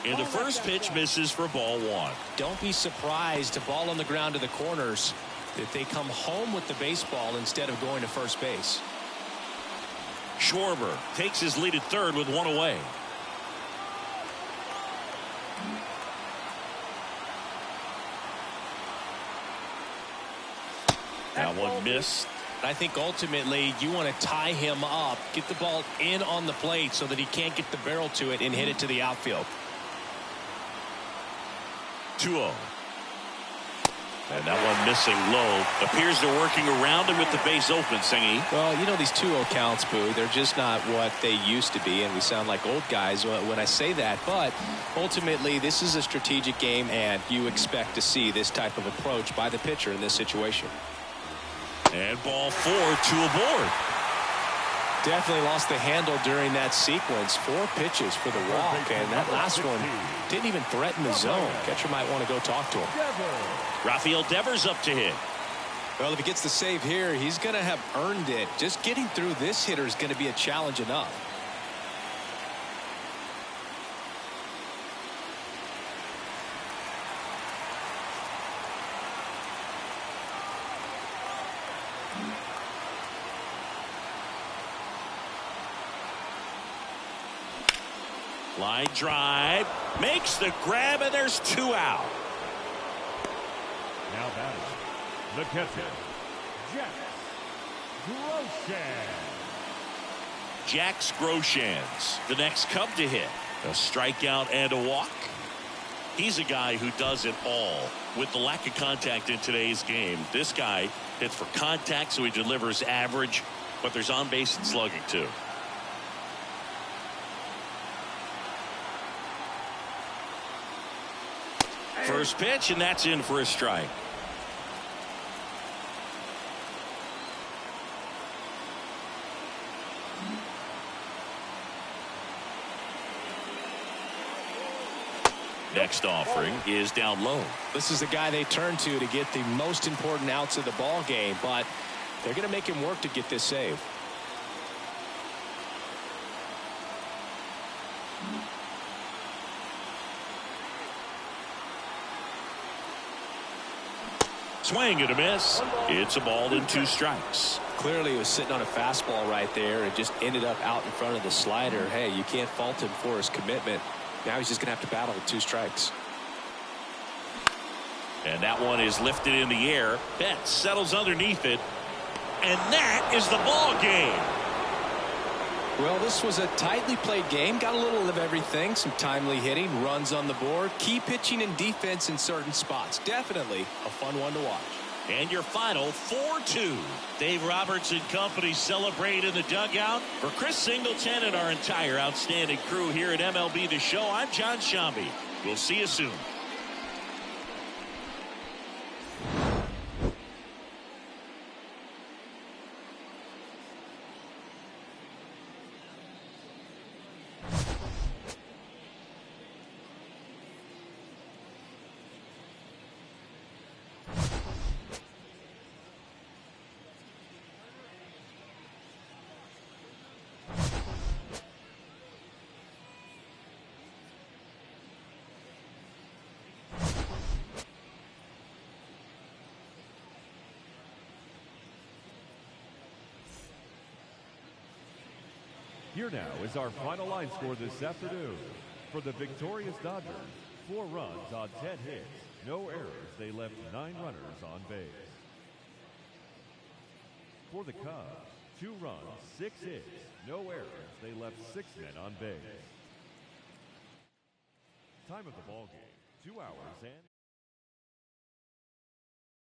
And the first pitch misses for ball one. Don't be surprised, a ball on the ground to the corners, that they come home with the baseball instead of going to first base. Schwarber takes his lead at third with one away. That one missed. I think ultimately you want to tie him up, get the ball in on the plate so that he can't get the barrel to it and hit it to the outfield. 2-0. And that one missing low. Appears they're working around him with the base open, Singy. Well, you know, these 2-0 counts, Boo, they're just not what they used to be, and we sound like old guys when I say that. But ultimately, this is a strategic game, and you expect to see this type of approach by the pitcher in this situation. And ball 4, 2 aboard. Definitely lost the handle during that sequence. 4 pitches for the walk, and that last one didn't even threaten the zone. Catcher might want to go talk to him. Rafael Devers up to hit. Well, if he gets the save here, he's going to have earned it. Just getting through this hitter is going to be a challenge enough. Line drive, makes the grab, and there's 2 out. Now batting, the catcher, Jax Groshans, the next Cub to hit. A strikeout and a walk. He's a guy who does it all. With the lack of contact in today's game, this guy hits for contact, so he delivers average, but there's on base and slugging too. First pitch, and that's in for a strike. Next offering is down low. This is the guy they turn to get the most important outs of the ball game, but they're going to make him work to get this save. Swing and a miss. It's a ball and 2 strikes. Clearly he was sitting on a fastball right there and just ended up out in front of the slider. Hey, you can't fault him for his commitment. Now he's just going to have to battle with 2 strikes. And that one is lifted in the air. Betts settles underneath it. And that is the ball game. Well, this was a tightly played game. Got a little of everything. Some timely hitting, runs on the board, key pitching and defense in certain spots. Definitely a fun one to watch. And your final 4-2. Dave Roberts and company celebrate in the dugout. For Chris Singleton and our entire outstanding crew here at MLB The Show, I'm John Shambi. We'll see you soon. Here now is our final line score this afternoon. For the victorious Dodgers, 4 runs on 10 hits, no errors. They left 9 runners on base. For the Cubs, 2 runs, 6 hits, no errors. They left 6 men on base. Time of the ball game, 2 hours and